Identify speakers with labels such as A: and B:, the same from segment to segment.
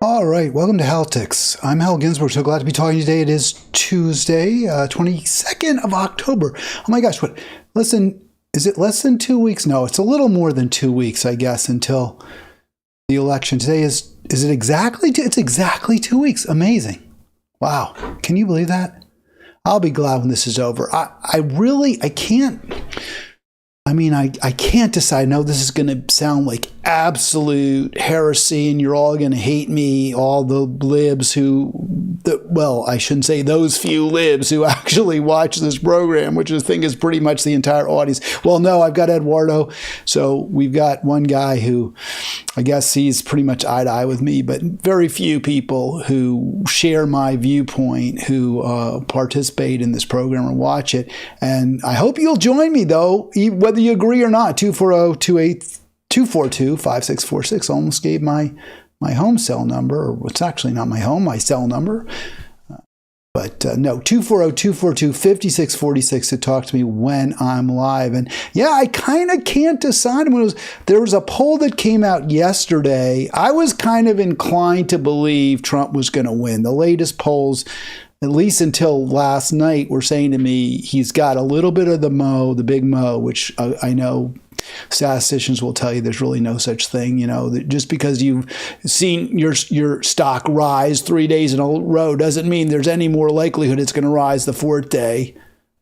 A: All right, welcome to Halitics. I'm Hal Ginsberg. So glad to be talking today. It is Tuesday, 22nd of October. Oh my gosh, what? Listen, is it less than 2 weeks? No, it's a little more than 2 weeks, I guess, until the election. Today is it exactly? It's exactly 2 weeks. Amazing. Wow. Can you believe that? I'll be glad when this is over. I can't decide. No, this is going to sound like absolute heresy and you're all going to hate me, all the libs I shouldn't say those few libs who actually watch this program, which I think is pretty much the entire audience. Well, no, I've got Eduardo. So we've got one guy who I guess he's pretty much eye to eye with me, but very few people who share my viewpoint, who participate in this program and watch it. And I hope you'll join me, though, whether you agree or not. 240-242-5646. Almost gave my home cell number, or it's actually not my home, my cell number. No, 240-242-5646 to talk to me when I'm live. And yeah, I kind of can't decide. There was a poll that came out yesterday. I was kind of inclined to believe Trump was going to win. The latest polls, at least until last night, were saying to me he's got a little bit of the big mo, which I know statisticians will tell you there's really no such thing. That just because you've seen your stock rise 3 days in a row doesn't mean there's any more likelihood it's going to rise the fourth day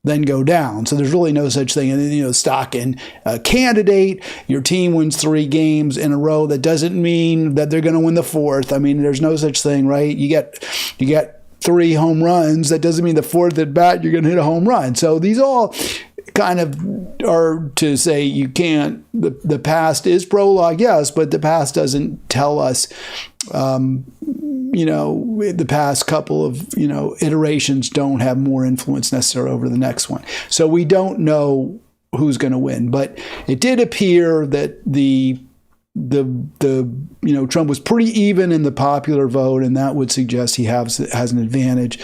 A: then go down. So there's really no such thing. And stock in a candidate, your team wins 3 games in a row. That doesn't mean that they're going to win the fourth. I mean, there's no such thing, right? You get 3 home runs. That doesn't mean the fourth at bat you're going to hit a home run. So these all kind of are to say you can't. The past is prologue, yes, but the past doesn't tell us. The past couple of iterations don't have more influence necessarily over the next one. So we don't know who's going to win, but it did appear that Trump was pretty even in the popular vote, and that would suggest he has an advantage,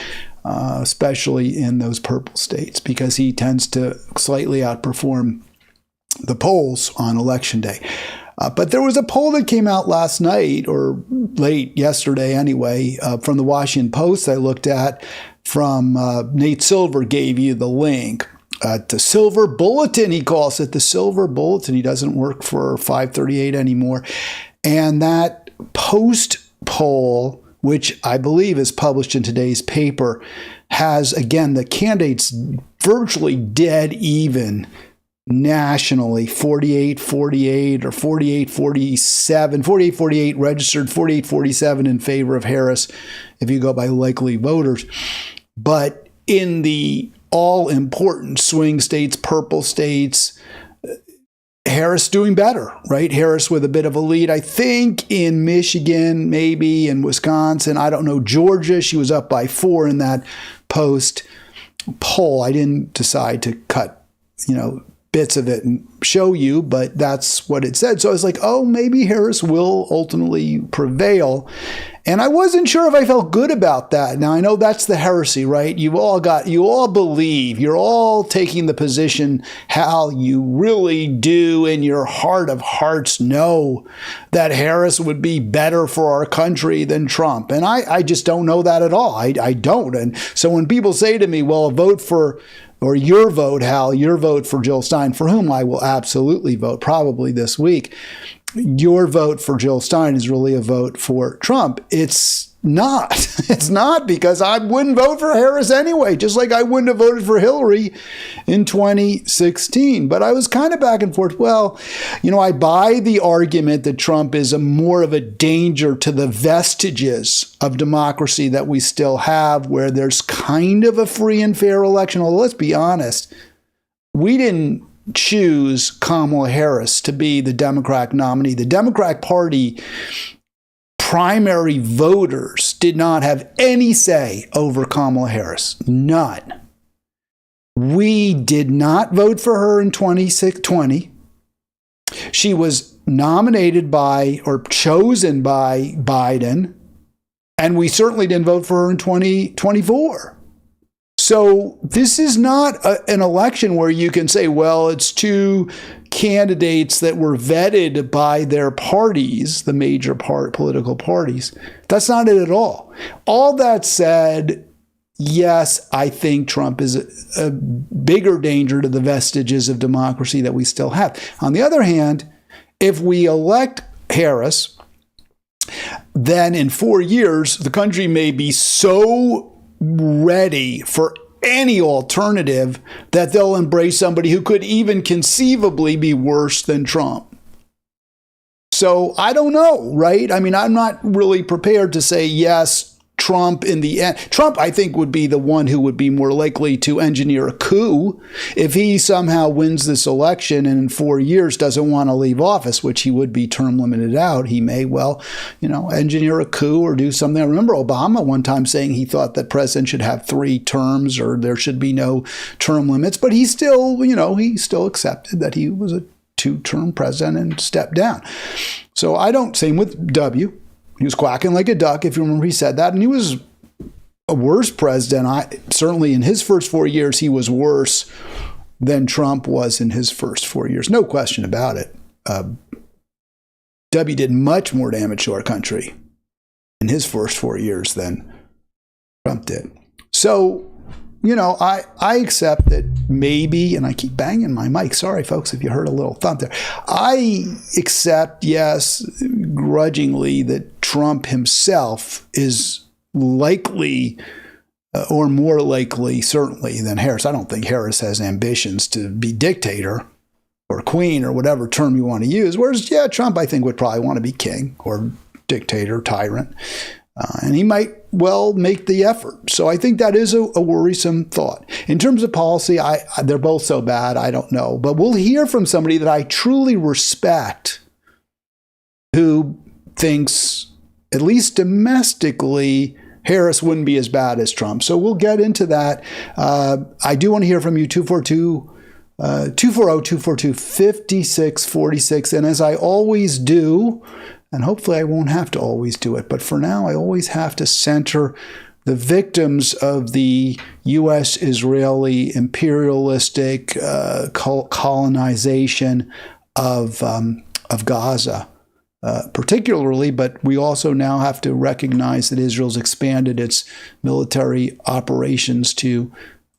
A: especially in those purple states, because he tends to slightly outperform the polls on election day. But there was a poll that came out last night, or late yesterday anyway, from the Washington Post I looked at, from Nate Silver gave you the link. The Silver Bulletin, he calls it, the Silver Bulletin. He doesn't work for 538 anymore. And that Post poll, which I believe is published in today's paper, has, again, the candidates virtually dead even nationally, 48-48 or 48-47, 48-48 registered, 48-47 in favor of Harris if you go by likely voters. But in the all-important swing states, purple states, Harris doing better, right? Harris with a bit of a lead, I think, in Michigan, maybe in Wisconsin. I don't know. Georgia, she was up by 4 in that Post poll. I didn't decide to cut, bits of it and show you, but that's what it said. So I was like, oh, maybe Harris will ultimately prevail. And I wasn't sure if I felt good about that. Now, I know that's the heresy, right? You all believe, you're all taking the position, Hal, you really do in your heart of hearts know that Harris would be better for our country than Trump. And I just don't know that at all. I don't. And so when people say to me, well, your vote, Hal, your vote for Jill Stein, for whom I will absolutely vote probably this week, your vote for Jill Stein is really a vote for Trump. It's not. It's not, because I wouldn't vote for Harris anyway, just like I wouldn't have voted for Hillary in 2016. But I was kind of back and forth. Well, I buy the argument that Trump is more of a danger to the vestiges of democracy that we still have, where there's kind of a free and fair election. Although, let's be honest, we didn't choose Kamala Harris to be the Democrat nominee. The Democratic Party primary voters did not have any say over Kamala Harris. None. We did not vote for her in 2020. She was nominated by or chosen by Biden, and we certainly didn't vote for her in 2024. So this is not an election where you can say, well, it's two candidates that were vetted by their parties, the major political parties. That's not it at all. All that said, yes, I think Trump is a bigger danger to the vestiges of democracy that we still have. On the other hand, if we elect Harris, then in 4 years, the country may be so ready for any alternative that they'll embrace somebody who could even conceivably be worse than Trump. So I don't know, right? I mean, I'm not really prepared to say yes, Trump in the end. Trump, I think, would be the one who would be more likely to engineer a coup if he somehow wins this election and in 4 years doesn't want to leave office, which he would be term limited out. He may well, engineer a coup or do something. I remember Obama one time saying he thought that president should have 3 terms or there should be no term limits, but he still, he still accepted that he was a 2-term president and stepped down. So same with W. He was quacking like a duck, if you remember, he said that. And he was a worse president. Certainly in his first 4 years, he was worse than Trump was in his first 4 years. No question about it. W did much more damage to our country in his first 4 years than Trump did. So, I accept that maybe, and I keep banging my mic. Sorry, folks, if you heard a little thump there. I accept, yes, grudgingly, that Trump himself is likely or more likely, certainly, than Harris. I don't think Harris has ambitions to be dictator or queen or whatever term you want to use. Whereas, Trump, I think, would probably want to be king or dictator, tyrant. And he might well make the effort. So I think that is a worrisome thought. In terms of policy, they're both so bad, I don't know. But we'll hear from somebody that I truly respect who thinks, at least domestically, Harris wouldn't be as bad as Trump. So we'll get into that. I do want to hear from you, 240-242-5646. And as I always do, and hopefully I won't have to always do it, but for now I always have to center the victims of the U.S.-Israeli imperialistic colonization of Gaza, particularly. But we also now have to recognize that Israel's expanded its military operations to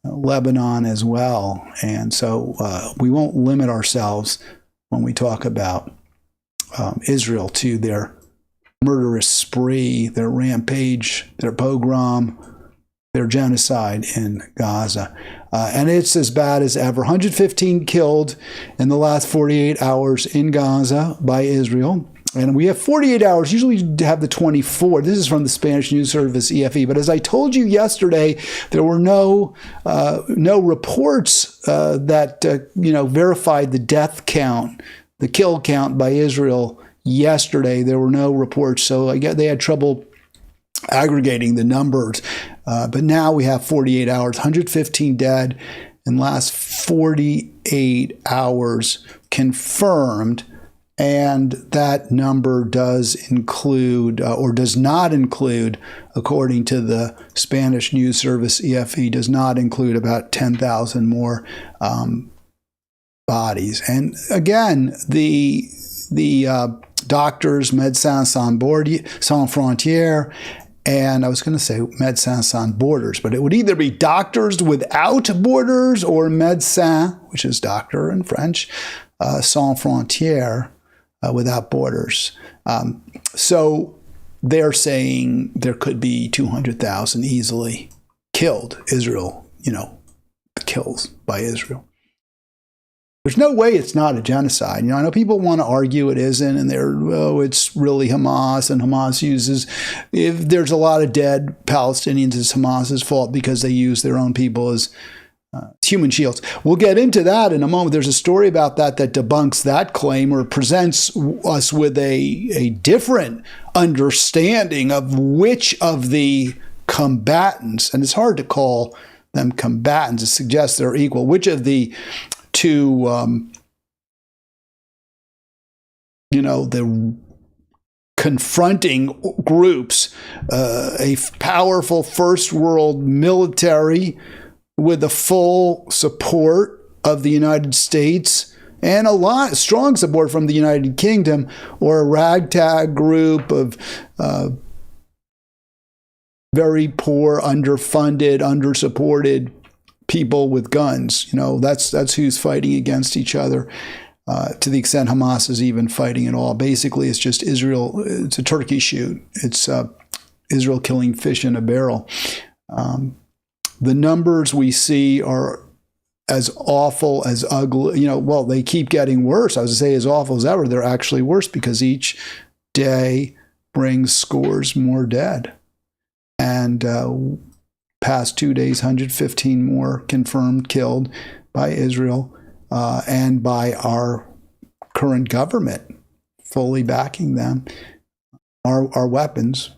A: Lebanon as well. And so we won't limit ourselves when we talk about Israel to their murderous spree, their rampage, their pogrom, their genocide in Gaza. And it's as bad as ever. 115 killed in the last 48 hours in Gaza by Israel. And we have 48 hours, usually have the 24. This is from the Spanish news service EFE. But as I told you yesterday, there were no reports that verified the death count, the kill count by Israel yesterday. There were no reports, so I guess they had trouble aggregating the numbers. But now we have 48 hours, 115 dead in last 48 hours confirmed. And that number does include, or does not include, according to the Spanish news service EFE, does not include about 10,000 more bodies. And again, the doctors, Médecins Sans Frontières, and I was going to say Médecins Sans Borders, but it would either be Doctors Without Borders or Médecin, which is doctor in French, Sans Frontières, without borders. So they're saying there could be 200,000 easily killed, Israel, kills by Israel. There's no way it's not a genocide. I know people want to argue it isn't, and it's really Hamas, and Hamas uses, if there's a lot of dead Palestinians, it's Hamas's fault because they use their own people as human shields. We'll get into that in a moment. There's a story about that debunks that claim or presents us with a different understanding of which of the combatants, and it's hard to call them combatants, it suggests they're equal, which of the two, the confronting groups, a powerful first world military with the full support of the United States and strong support from the United Kingdom, or a ragtag group of very poor, underfunded, undersupported people with guns. That's who's fighting against each other. To the extent Hamas is even fighting at all. Basically, it's just Israel. It's a turkey shoot. It's Israel killing fish in a barrel. The numbers we see are as awful, as ugly. Well, they keep getting worse. I was going to say as awful as ever. They're actually worse because each day brings scores more dead. And past 2 days, 115 more confirmed killed by Israel. And by our current government fully backing them, our weapons.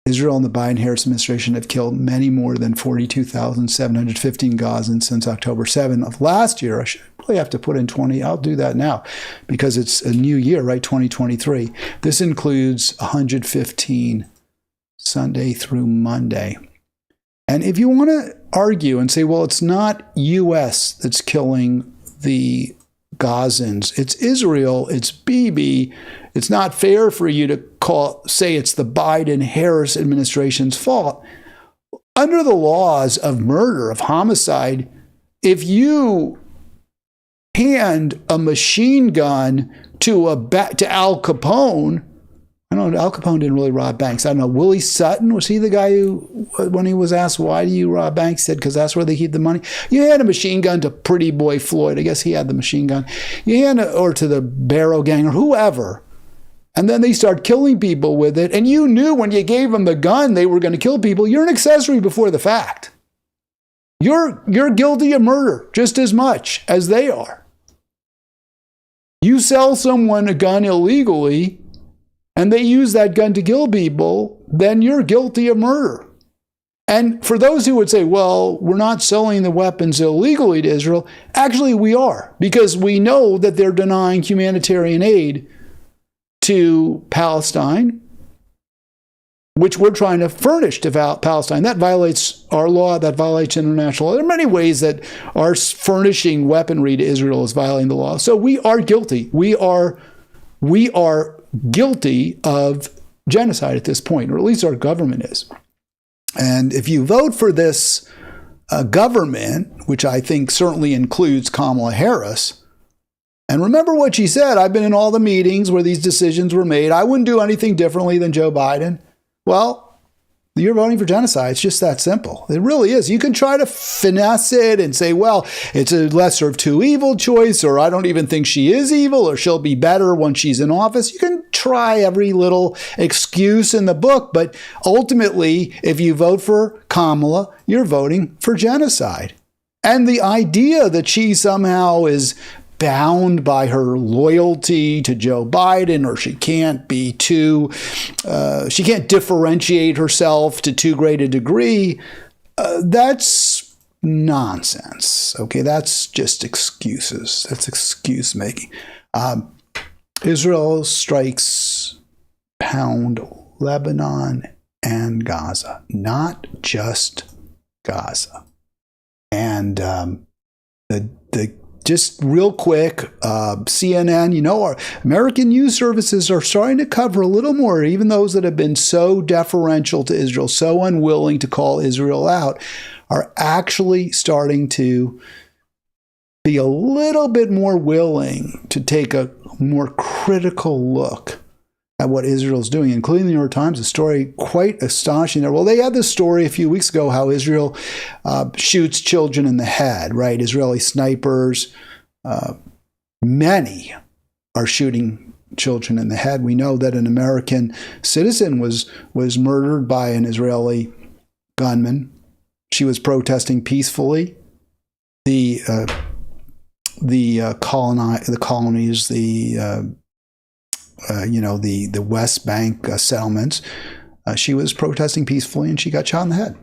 A: Israel and the Biden-Harris administration have killed many more than 42,715 Gazans since October 7 of last year. I should probably have to put in 20. I'll do that now because it's a new year, right? 2023. This includes 115 Sunday through Monday. And if you want to argue and say, well, it's not U.S. that's killing the Gazans, it's Israel, it's Bibi, it's not fair for you to say it's the Biden-Harris administration's fault. Under the laws of murder, of homicide, if you hand a machine gun to Al Capone, I don't know, Al Capone didn't really rob banks. I don't know, Willie Sutton, was he the guy who, when he was asked, why do you rob banks, said, because that's where they keep the money? You hand a machine gun to Pretty Boy Floyd, I guess he had the machine gun. You hand it, or to the Barrow Gang, or whoever, and then they start killing people with it, and you knew when you gave them the gun they were going to kill people. You're an accessory before the fact. You're guilty of murder just as much as they are. You sell someone a gun illegally, and they use that gun to kill people, then you're guilty of murder. And for those who would say, well, we're not selling the weapons illegally to Israel, actually we are, because we know that they're denying humanitarian aid to Palestine, which we're trying to furnish to Palestine. That violates our law, that violates international law. There are many ways that our furnishing weaponry to Israel is violating the law. So we are guilty. We are guilty of genocide at this point, or at least our government is. And if you vote for this government, which I think certainly includes Kamala Harris, and remember what she said, I've been in all the meetings where these decisions were made. I wouldn't do anything differently than Joe Biden. Well, you're voting for genocide. It's just that simple. It really is. You can try to finesse it and say, well, it's a lesser of two evil choice, or I don't even think she is evil, or she'll be better when she's in office. You can try every little excuse in the book, but ultimately, if you vote for Kamala, you're voting for genocide. And the idea that she somehow is bound by her loyalty to Joe Biden, or she can't differentiate herself to too great a degree, that's nonsense. Okay, that's just excuses. That's excuse making. Israel strikes pound Lebanon and Gaza, not just Gaza. And just real quick, CNN, our American news services are starting to cover a little more, even those that have been so deferential to Israel, so unwilling to call Israel out, are actually starting to be a little bit more willing to take a more critical look at what Israel's doing, including the New York Times, a story quite astonishing there. Well, they had this story a few weeks ago how Israel shoots children in the head, right? Israeli snipers, many are shooting children in the head. We know that an American citizen was murdered by an Israeli gunman. She was protesting peacefully. The colonies, the West Bank settlements. She was protesting peacefully and she got shot in the head.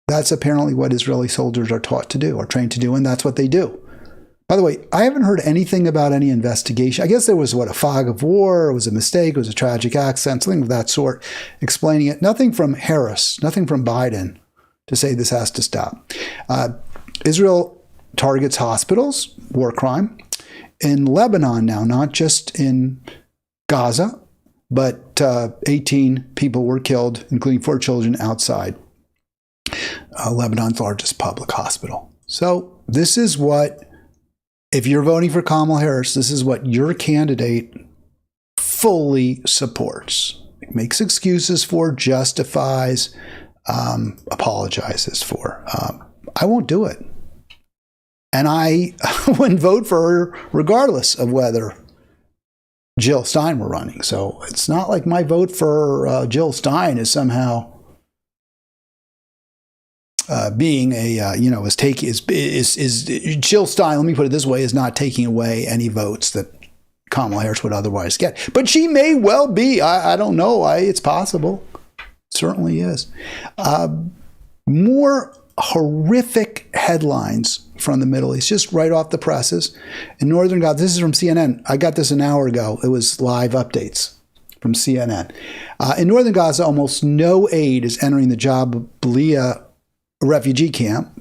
A: That's apparently what Israeli soldiers are taught to do, or trained to do, and that's what they do. By the way, I haven't heard anything about any investigation. I guess there was, a fog of war, it was a mistake, it was a tragic accident, something of that sort, explaining it. Nothing from Harris, nothing from Biden to say this has to stop. Israel targets hospitals, war crime. In Lebanon now, not just in Gaza, but 18 people were killed, including 4 children, outside Lebanon's largest public hospital. So this is what, if you're voting for Kamala Harris, this is what your candidate fully supports. Makes excuses for, justifies, apologizes for. I won't do it. And I wouldn't vote for her regardless of whether Jill Stein were running. So it's not like my vote for Jill Stein is somehow being a, is Jill Stein, let me put it this way, is not taking away any votes that Kamala Harris would otherwise get. But she may well be. I don't know. It's possible. It certainly is. More horrific headlines from the Middle East, just right off the presses. In northern Gaza, this is from CNN. I got this an hour ago. It was live updates from CNN. In northern Gaza, almost no aid is entering the Jabalia refugee camp.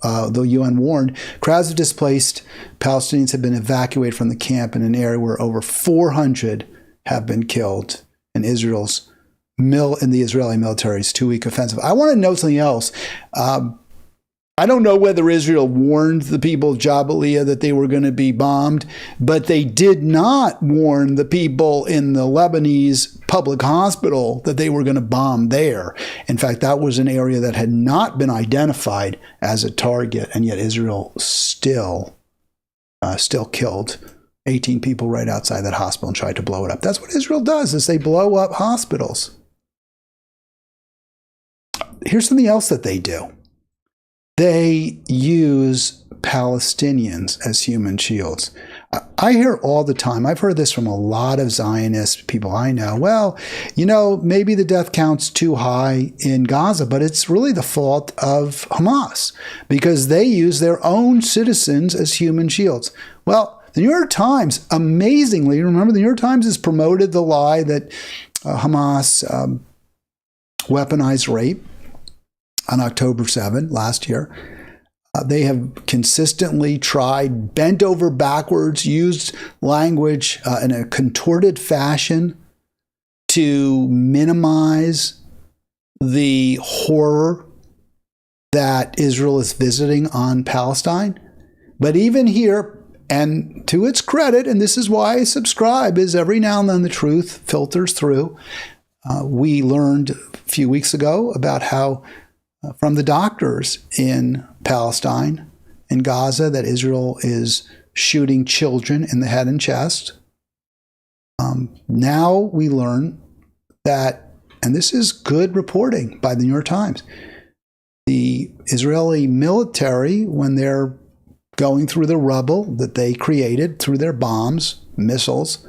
A: The UN warned crowds of displaced Palestinians have been evacuated from the camp in an area where over 400 have been killed in the Israeli military's 2-week offensive. I want to note something else. I don't know whether Israel warned the people of Jabalia that they were going to be bombed, but they did not warn the people in the Lebanese public hospital that they were going to bomb there. In fact, that was an area that had not been identified as a target, and yet Israel still killed 18 people right outside that hospital and tried to blow it up. That's what Israel does, is they blow up hospitals. Here's something else that they do. They use Palestinians as human shields. I hear all the time, I've heard this from a lot of Zionist people I know, well, maybe the death count's too high in Gaza, but it's really the fault of Hamas because they use their own citizens as human shields. Well, the New York Times, amazingly, remember the New York Times has promoted the lie that Hamas weaponized rape on October 7 last year. They have consistently tried, bent over backwards, used language in a contorted fashion to minimize the horror that Israel is visiting on Palestine. But even here, and to its credit, and this is why I subscribe, is every now and then the truth filters through. We learned a few weeks ago about how from the doctors in Palestine, in Gaza, that Israel is shooting children in the head and chest. Now we learn that, and this is good reporting by the New York Times, the Israeli military, when they're going through the rubble that they created through their bombs, missiles,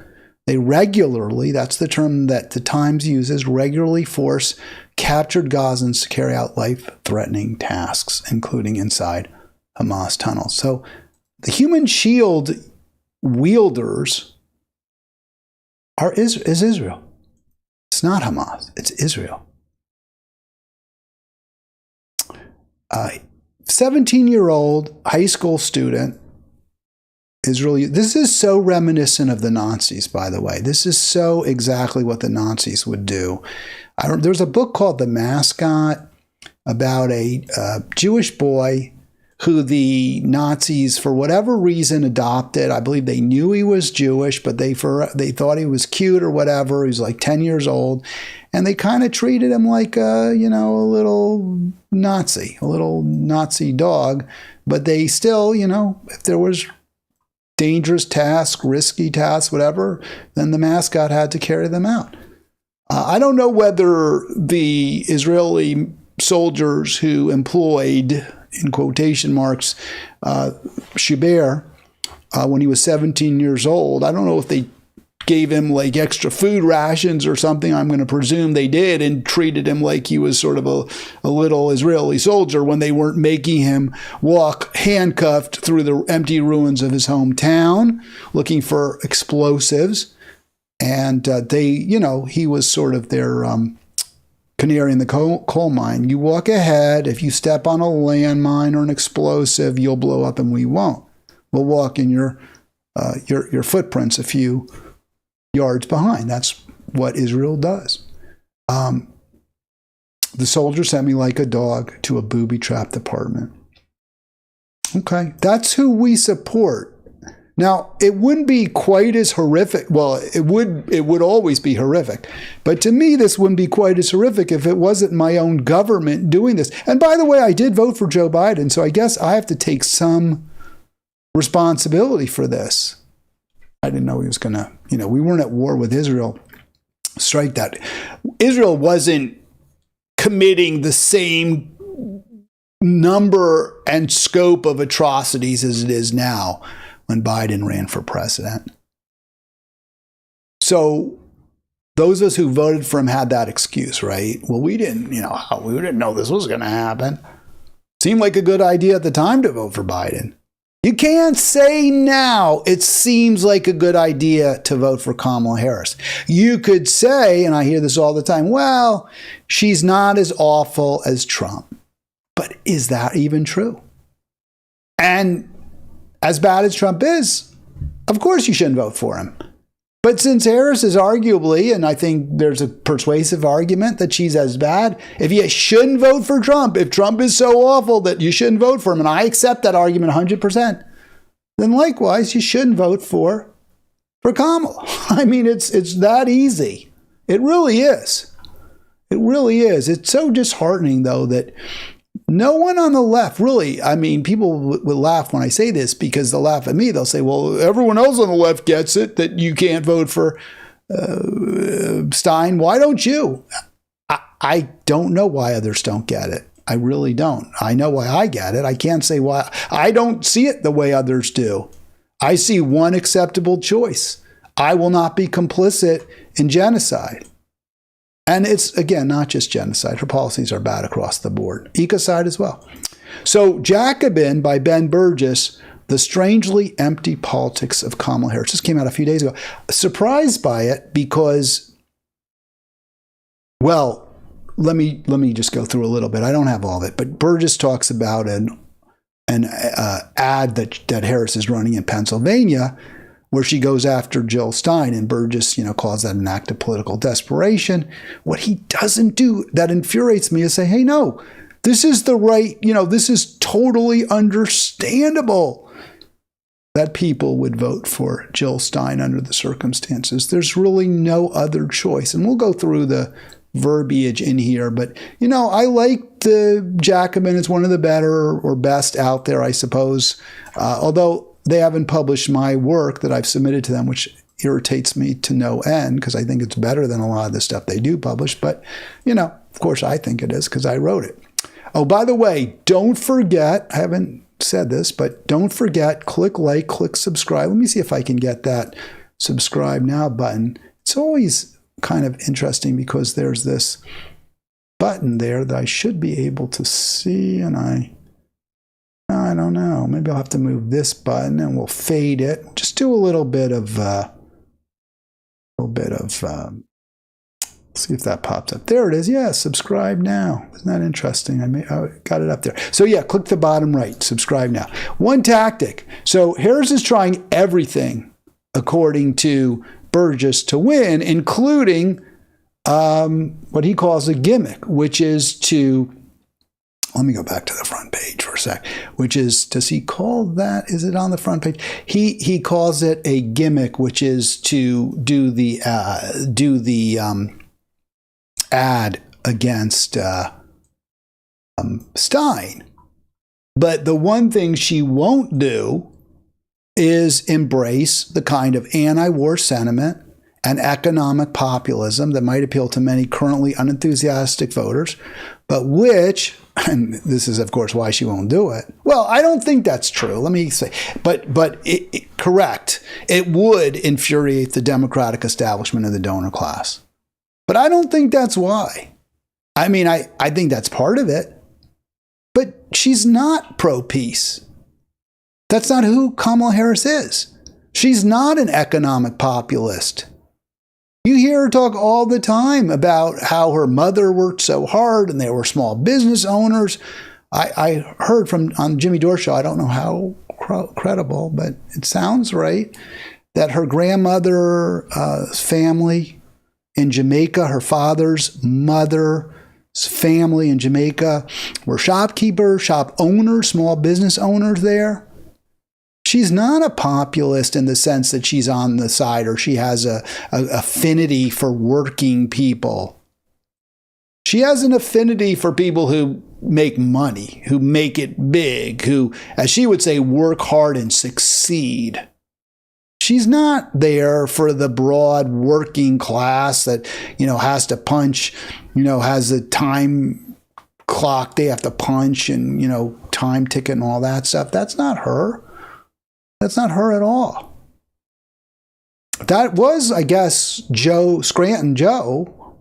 A: they regularly, that's the term that the Times uses, regularly force captured Gazans to carry out life-threatening tasks, including inside Hamas tunnels. So the human shield wielders is Israel. It's not Hamas, it's Israel. 17-year-old high school student, Israel. This is so reminiscent of the Nazis, by the way. This is so exactly what the Nazis would do. There's a book called The Mascot about a Jewish boy who the Nazis, for whatever reason, adopted. I believe they knew he was Jewish, but they thought he was cute or whatever. He was like 10 years old. And they kind of treated him like a little Nazi dog. But they still, if there was dangerous tasks, risky tasks, whatever, then the mascot had to carry them out. I don't know whether the Israeli soldiers who employed, in quotation marks, Shubair, when he was 17 years old, I don't know if they gave him like extra food rations or something. I'm going to presume they did, and treated him like he was sort of a little Israeli soldier when they weren't making him walk handcuffed through the empty ruins of his hometown looking for explosives. And he was sort of their canary in the coal mine. You walk ahead. If you step on a landmine or an explosive, you'll blow up and we won't. We'll walk in your footprints a few yards behind. That's what Israel does. The soldier sent me like a dog to a booby-trapped apartment. Okay, that's who we support. Now, it wouldn't be quite as horrific. Well, it would always be horrific. But to me, this wouldn't be quite as horrific if it wasn't my own government doing this. And by the way, I did vote for Joe Biden, so I guess I have to take some responsibility for this. I didn't know he was going to, we weren't at war with Israel. Strike that. Israel wasn't committing the same number and scope of atrocities as it is now when Biden ran for president. So those of us who voted for him had that excuse, right? Well, we didn't know this was going to happen. Seemed like a good idea at the time to vote for Biden. You can't say now it seems like a good idea to vote for Kamala Harris. You could say, and I hear this all the time, well, she's not as awful as Trump. But is that even true? And as bad as Trump is, of course you shouldn't vote for him. But since Harris is arguably, and I think there's a persuasive argument that she's as bad, if you shouldn't vote for Trump, if Trump is so awful that you shouldn't vote for him, and I accept that argument 100%, then likewise you shouldn't vote for Kamala. I mean, it's that easy. It really is. It really is. It's so disheartening, though, that no one on the left, really, I mean, people will laugh when I say this because they'll laugh at me. They'll say, well, everyone else on the left gets it, that you can't vote for Stein. Why don't you? I don't know why others don't get it. I really don't. I know why I get it. I can't say why. I don't see it the way others do. I see one acceptable choice. I will not be complicit in genocide. And it's, again, not just genocide. Her policies are bad across the board. Ecocide as well. So Jacobin by Ben Burgess, The Strangely Empty Politics of Kamala Harris. This came out a few days ago. Surprised by it because, well, let me just go through a little bit. I don't have all of it. But Burgess talks about an ad that Harris is running in Pennsylvania where she goes after Jill Stein, and Burgess, calls that an act of political desperation. What he doesn't do that infuriates me is say, hey, no, this is the right, this is totally understandable that people would vote for Jill Stein under the circumstances. There's really no other choice. And we'll go through the verbiage in here, but, I like the Jacobin. It's one of the better or best out there, I suppose, although they haven't published my work that I've submitted to them, which irritates me to no end because I think it's better than a lot of the stuff they do publish. But, of course, I think it is because I wrote it. Oh, by the way, don't forget, I haven't said this, but don't forget, click like, click subscribe. Let me see if I can get that subscribe now button. It's always kind of interesting because there's this button there that I should be able to see, and I don't know. Maybe I'll have to move this button and we'll fade it. Just do a little bit of, see if that pops up. There it is. Yeah, subscribe now. Isn't that interesting? I got it up there. So yeah, click the bottom right, subscribe now. One tactic. So Harris is trying everything, according to Burgess, to win, including what he calls a gimmick, which is to, let me go back to the front page for a sec, which is, does he call that, is it on the front page? He calls it a gimmick, which is to do the ad against Stein. But the one thing she won't do is embrace the kind of anti-war sentiment and economic populism that might appeal to many currently unenthusiastic voters, but which, and this is, of course, why she won't do it. Well, I don't think that's true. Let me say, but correct. It would infuriate the Democratic establishment and the donor class. But I don't think that's why. I mean, I think that's part of it. But she's not pro-peace. That's not who Kamala Harris is. She's not an economic populist. You hear her talk all the time about how her mother worked so hard and they were small business owners. I heard on Jimmy Dore show, I don't know how credible, but it sounds right, that her grandmother's family in Jamaica, her father's mother's family in Jamaica, were shopkeepers, shop owners, small business owners there. She's not a populist in the sense that she's on the side or she has a affinity for working people. She has an affinity for people who make money, who make it big, who, as she would say, work hard and succeed. She's not there for the broad working class that, has to punch, has a time clock they have to punch and, time ticket and all that stuff. That's not her. That's not her at all. That was, I guess, Scranton Joe,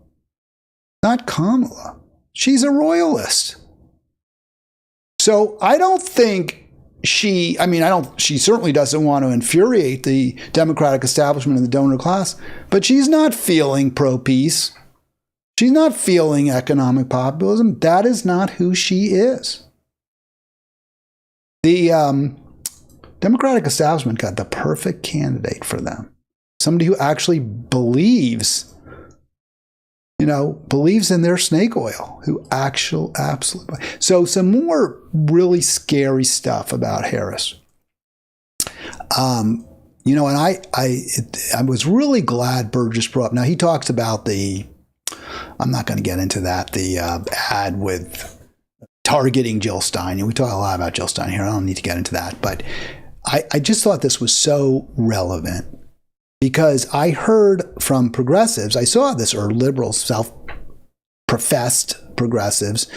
A: not Kamala. She's a royalist. So I don't think she certainly doesn't want to infuriate the Democratic establishment and the donor class, but she's not feeling pro-peace. She's not feeling economic populism. That is not who she is. The Democratic establishment got the perfect candidate for them. Somebody who actually believes in their snake oil, absolutely. So some more really scary stuff about Harris. And I was really glad Burgess brought up. Now he talks about I'm not going to get into that, the ad with targeting Jill Stein. And we talk a lot about Jill Stein here. I don't need to get into that, but I just thought this was so relevant because I heard from progressives, I saw this, or liberals, self-professed progressives,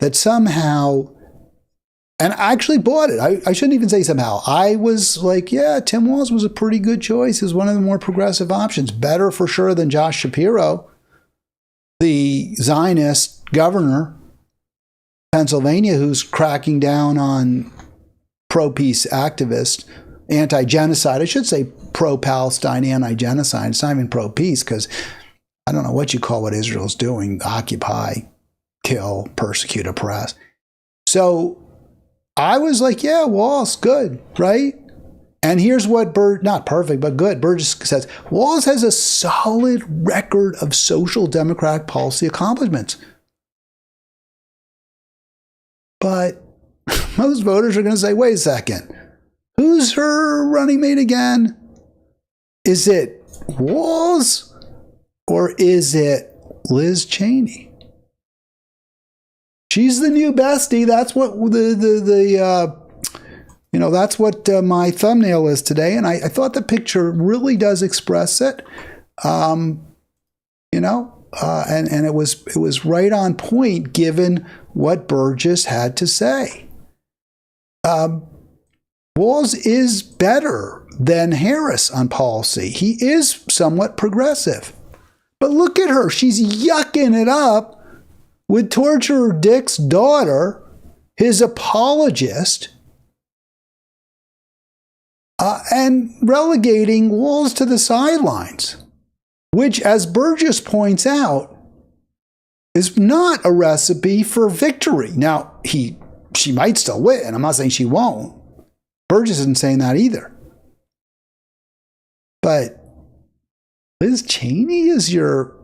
A: that somehow, and I actually bought it. I shouldn't even say somehow. I was like, yeah, Tim Walz was a pretty good choice. He was one of the more progressive options. Better for sure than Josh Shapiro, the Zionist governor of Pennsylvania, who's cracking down on pro-peace activist, anti-genocide. I should say pro-Palestine, anti-genocide. It's not even pro-peace because I don't know what you call what Israel's doing. Occupy, kill, persecute, oppress. So I was like, yeah, Walz, good, right? And here's what not perfect, but good. Burgess says, Walz has a solid record of social democratic policy accomplishments. But most voters are going to say, wait a second, who's her running mate again? Is it Walz or is it Liz Cheney? She's the new bestie. That's what that's what my thumbnail is today. And I thought the picture really does express it. And it was right on point given what Burgess had to say. Walz is better than Harris on policy. He is somewhat progressive. But look at her. She's yucking it up with torturer Dick's daughter, his apologist, and relegating Walz to the sidelines, which, as Burgess points out, is not a recipe for victory. Now, she might still win. I'm not saying she won't. Burgess isn't saying that either. But Liz Cheney is your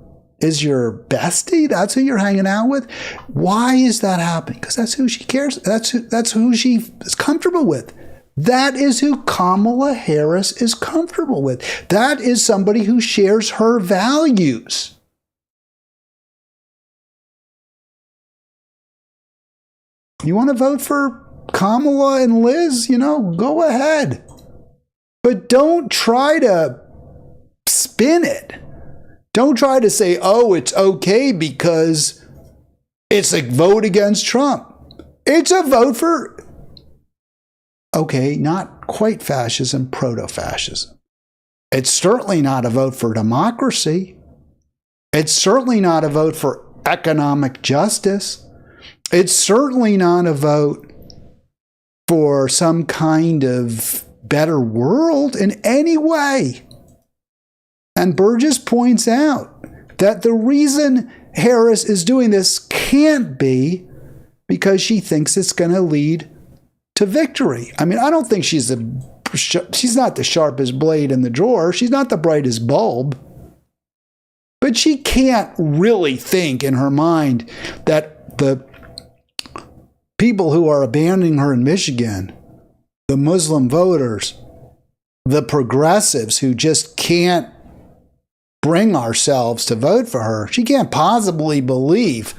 A: bestie? That's who you're hanging out with? Why is that happening? Because that's who she cares. That's who she is comfortable with. That is who Kamala Harris is comfortable with. That is somebody who shares her values. You want to vote for Kamala and Liz? Go ahead. But don't try to spin it. Don't try to say, oh, it's okay because it's a vote against Trump. It's a vote for, okay, not quite fascism, proto-fascism. It's certainly not a vote for democracy. It's certainly not a vote for economic justice. It's certainly not a vote for some kind of better world in any way. And Burgess points out that the reason Harris is doing this can't be because she thinks it's going to lead to victory. I mean, I don't think she's not the sharpest blade in the drawer. She's not the brightest bulb. But she can't really think in her mind that the people who are abandoning her in Michigan, the Muslim voters, the progressives who just can't bring ourselves to vote for her, she can't possibly believe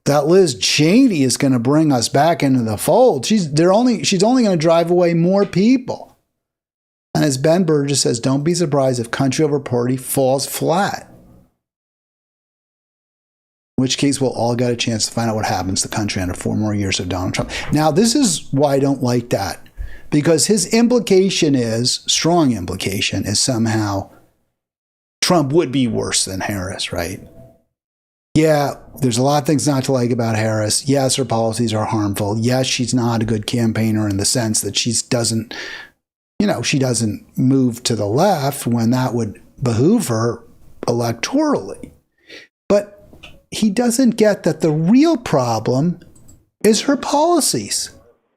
A: that Liz Cheney is going to bring us back into the fold. She's only going to drive away more people. And as Ben Burgess says, don't be surprised if country over party falls flat. In which case, we'll all get a chance to find out what happens to the country under 4 more years of Donald Trump. Now, this is why I don't like that. Because his implication is, strong implication, is somehow Trump would be worse than Harris, right? Yeah, there's a lot of things not to like about Harris. Yes, her policies are harmful. Yes, she's not a good campaigner in the sense that she doesn't move to the left when that would behoove her electorally. But he doesn't get that the real problem is her policies,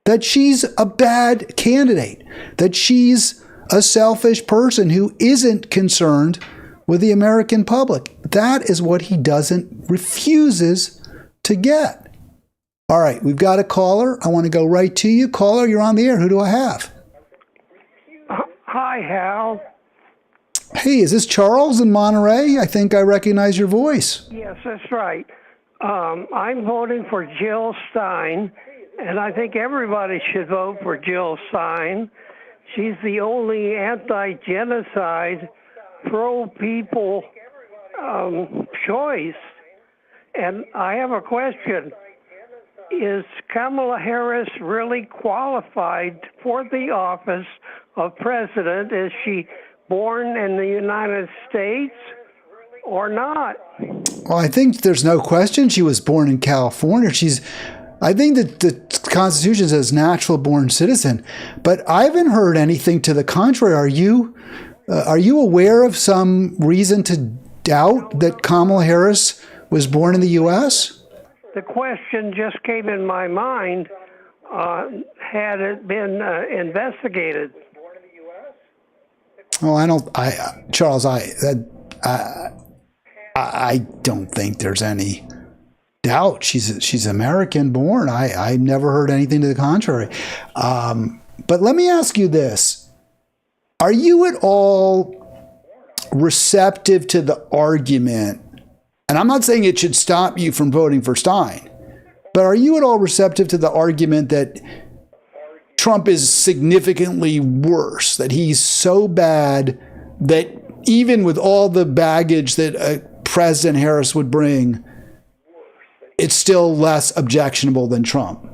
A: that she's a bad candidate, that she's a selfish person who isn't concerned with the American public. That is what he refuses to get. All right, we've got a caller. I want to go right to you. Caller, you're on the air. Who do I have?
B: Hi, Hal.
A: Hey, is this Charles in Monterey? I think I recognize your voice.
B: Yes, that's right. I'm voting for Jill Stein, and I think everybody should vote for Jill Stein. She's the only anti-genocide, pro-people choice. And I have a question. Is Kamala Harris really qualified for the office of president? Is she born in the United States or not?
A: Well, I think there's no question she was born in California. I think that the Constitution says natural born citizen, but I haven't heard anything to the contrary. Are you aware of some reason to doubt that Kamala Harris was born in the U.S.?
B: The question just came in my mind. Had it been investigated?
A: Well, Charles, I don't think there's any doubt she's American born. I never heard anything to the contrary. But let me ask you this. Are you at all receptive to the argument? And I'm not saying it should stop you from voting for Stein, but are you at all receptive to the argument that Trump is significantly worse, that he's so bad that even with all the baggage that President Harris would bring, it's still less objectionable than Trump?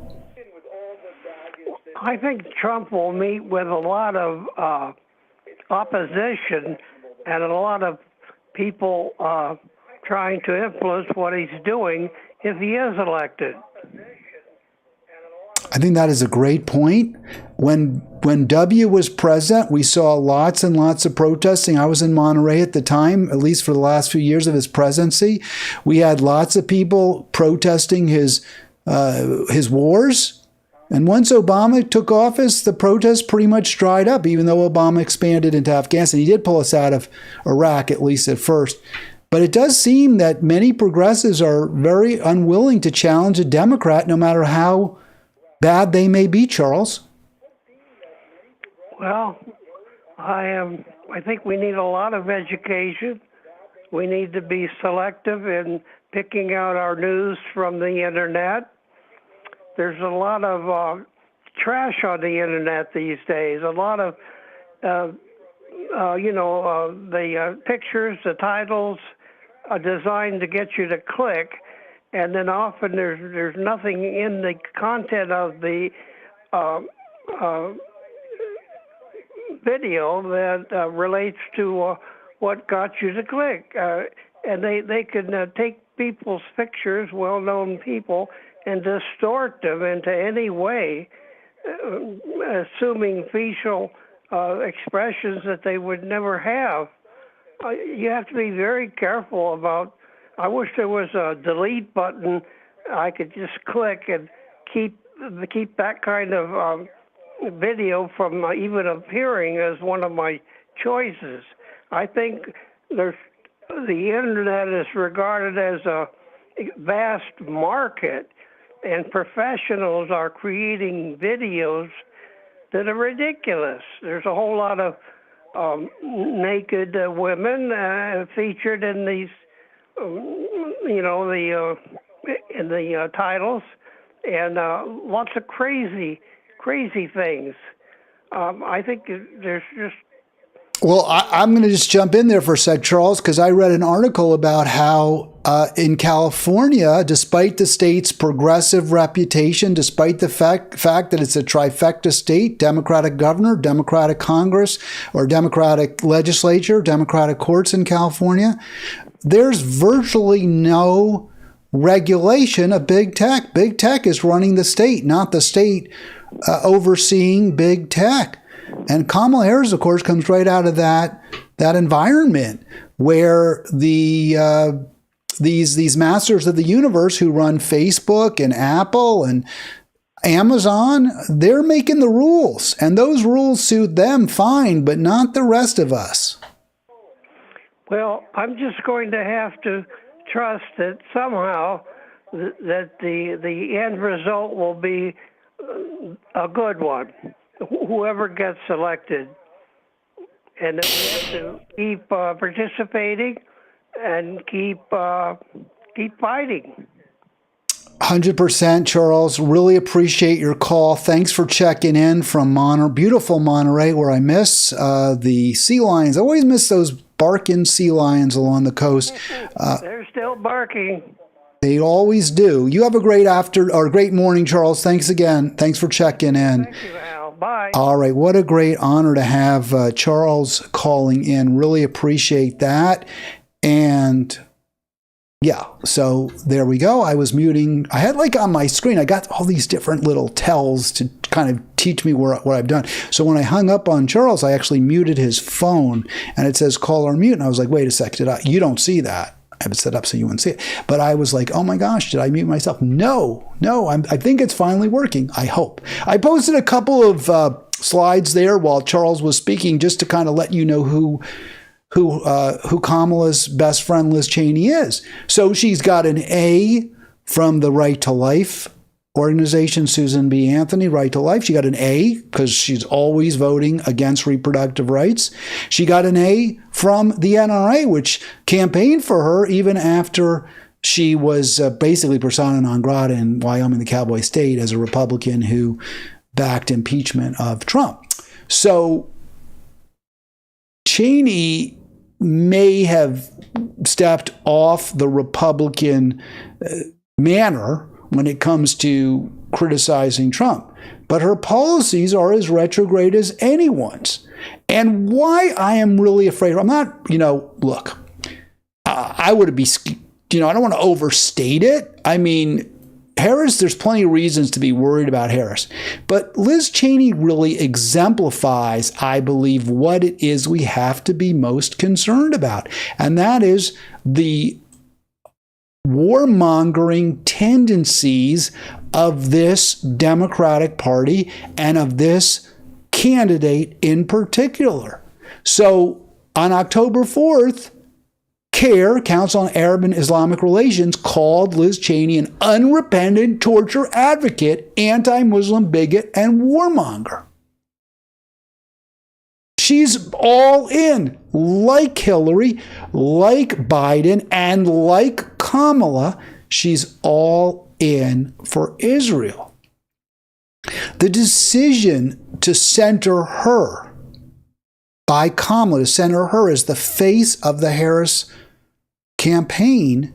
B: I think Trump will meet with a lot of opposition and a lot of people trying to influence what he's doing if he is elected.
A: I think that is a great point. When W was president, we saw lots and lots of protesting. I was in Monterey at the time, at least for the last few years of his presidency. We had lots of people protesting his wars. And once Obama took office, the protests pretty much dried up, even though Obama expanded into Afghanistan. He did pull us out of Iraq, at least at first. But it does seem that many progressives are very unwilling to challenge a Democrat, no matter how bad they may be, Charles.
B: Well, I think we need a lot of education. We need to be selective in picking out our news from the internet. There's a lot of trash on the internet these days. A lot of, the pictures, the titles are designed to get you to click, and then often there's nothing in the content of the video that relates to what got you to click. And they can take people's pictures, well-known people, and distort them into any way, assuming facial expressions that they would never have. you have to be very careful about. I wish there was a delete button I could just click and keep that kind of video from even appearing as one of my choices. I think the internet is regarded as a vast market, and professionals are creating videos that are ridiculous. There's a whole lot of naked women featured in these, in the titles, and lots of crazy things. I think there's just.
A: Well, I'm going to just jump in there for a sec, Charles, because I read an article about how in California, despite the state's progressive reputation, despite the fact that it's a trifecta state, Democratic governor, Democratic Congress, or Democratic legislature, Democratic courts in California, there's virtually no regulation of big tech. Big tech is running the state, not the state overseeing big tech. And Kamala Harris, of course, comes right out of that environment where these masters of the universe who run Facebook and Apple and Amazon, they're making the rules, and those rules suit them fine, but not the rest of us.
B: Well, I'm just going to have to trust that somehow that the end result will be a good one. Whoever gets selected, and we have to keep participating and keep fighting.
A: 100%, Charles. Really appreciate your call. Thanks for checking in from beautiful Monterey, where I miss the sea lions. I always miss those barking sea lions along the coast.
B: They're still barking.
A: They always do. You have a great morning, Charles. Thanks again. Thanks for checking in.
B: Thank you, Al. Bye.
A: All right. What a great honor to have Charles calling in. Really appreciate that. And yeah, so there we go. I was muting. I had on my screen, I got all these different little tells to kind of teach me what I've done. So when I hung up on Charles, I actually muted his phone, and it says caller mute. And I was like, wait a sec, you don't see that. I have it set up so you wouldn't see it. But I was like, oh my gosh, did I mute myself? No, I think it's finally working. I hope. I posted a couple of slides there while Charles was speaking, just to kind of let you know who Kamala's best friend Liz Cheney is. So she's got an A from the Right to Life organization, Susan B. Anthony, Right to Life. She got an A because she's always voting against reproductive rights. She got an A from the NRA, which campaigned for her even after she was basically persona non grata in Wyoming, the cowboy state, as a Republican who backed impeachment of Trump. So Cheney may have stepped off the Republican manner when it comes to criticizing Trump, but her policies are as retrograde as anyone's. And why I am really afraid, I'm not, look, I would be, I don't want to overstate it. I mean, Harris, there's plenty of reasons to be worried about Harris, but Liz Cheney really exemplifies, I believe, what it is we have to be most concerned about. And that is the warmongering tendencies of this Democratic Party and of this candidate in particular. So on October 4th, CAIR, Council on Arab and Islamic Relations, called Liz Cheney an unrepentant torture advocate, anti-Muslim bigot, and warmonger. She's all in, like Hillary, like Biden, and like Kamala. She's all in for Israel. The decision to center her by Kamala, to center her as the face of the Harris campaign,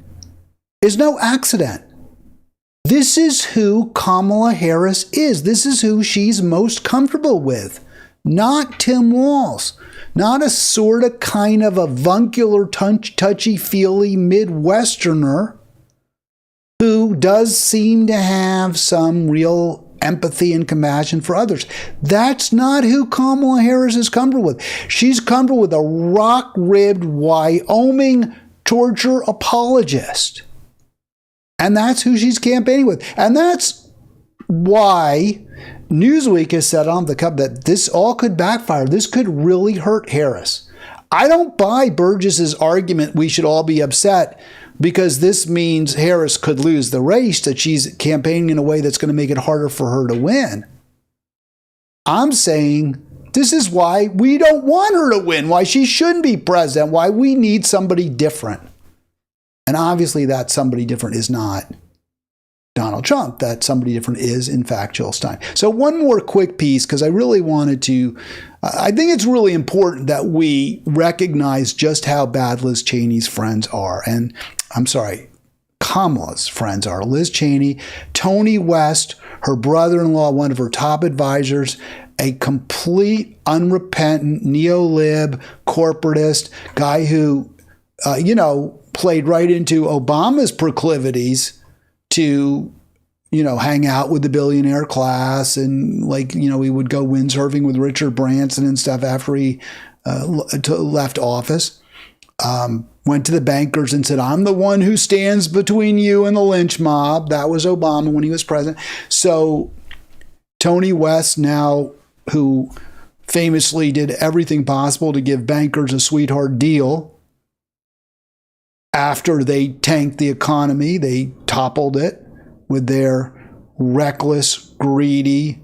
A: is no accident. This is who Kamala Harris is. This is who she's most comfortable with. Not Tim Walz, not a sort of kind of avuncular, touchy-feely Midwesterner who does seem to have some real empathy and compassion for others. That's not who Kamala Harris is comfortable with. She's comfortable with a rock-ribbed Wyoming torture apologist. And that's who she's campaigning with. And that's why Newsweek has said on the cover that this all could backfire. This could really hurt Harris. I don't buy Burgess's argument we should all be upset because this means Harris could lose the race, that she's campaigning in a way that's going to make it harder for her to win. I'm saying this is why we don't want her to win, why she shouldn't be president, why we need somebody different. And obviously that somebody different is not Donald Trump. That somebody different is, in fact, Jill Stein. So one more quick piece, because I really wanted to, I think it's really important that we recognize just how bad Liz Cheney's friends are. And I'm sorry, Kamala's friends are. Liz Cheney, Tony West, her brother-in-law, one of her top advisors, a complete unrepentant neo-lib corporatist guy who, played right into Obama's proclivities to, hang out with the billionaire class and he would go windsurfing with Richard Branson and stuff after he left office. Went to the bankers and said, I'm the one who stands between you and the lynch mob. That was Obama when he was president. So Tony West now, who famously did everything possible to give bankers a sweetheart deal, after they tanked the economy, they toppled it with their reckless, greedy,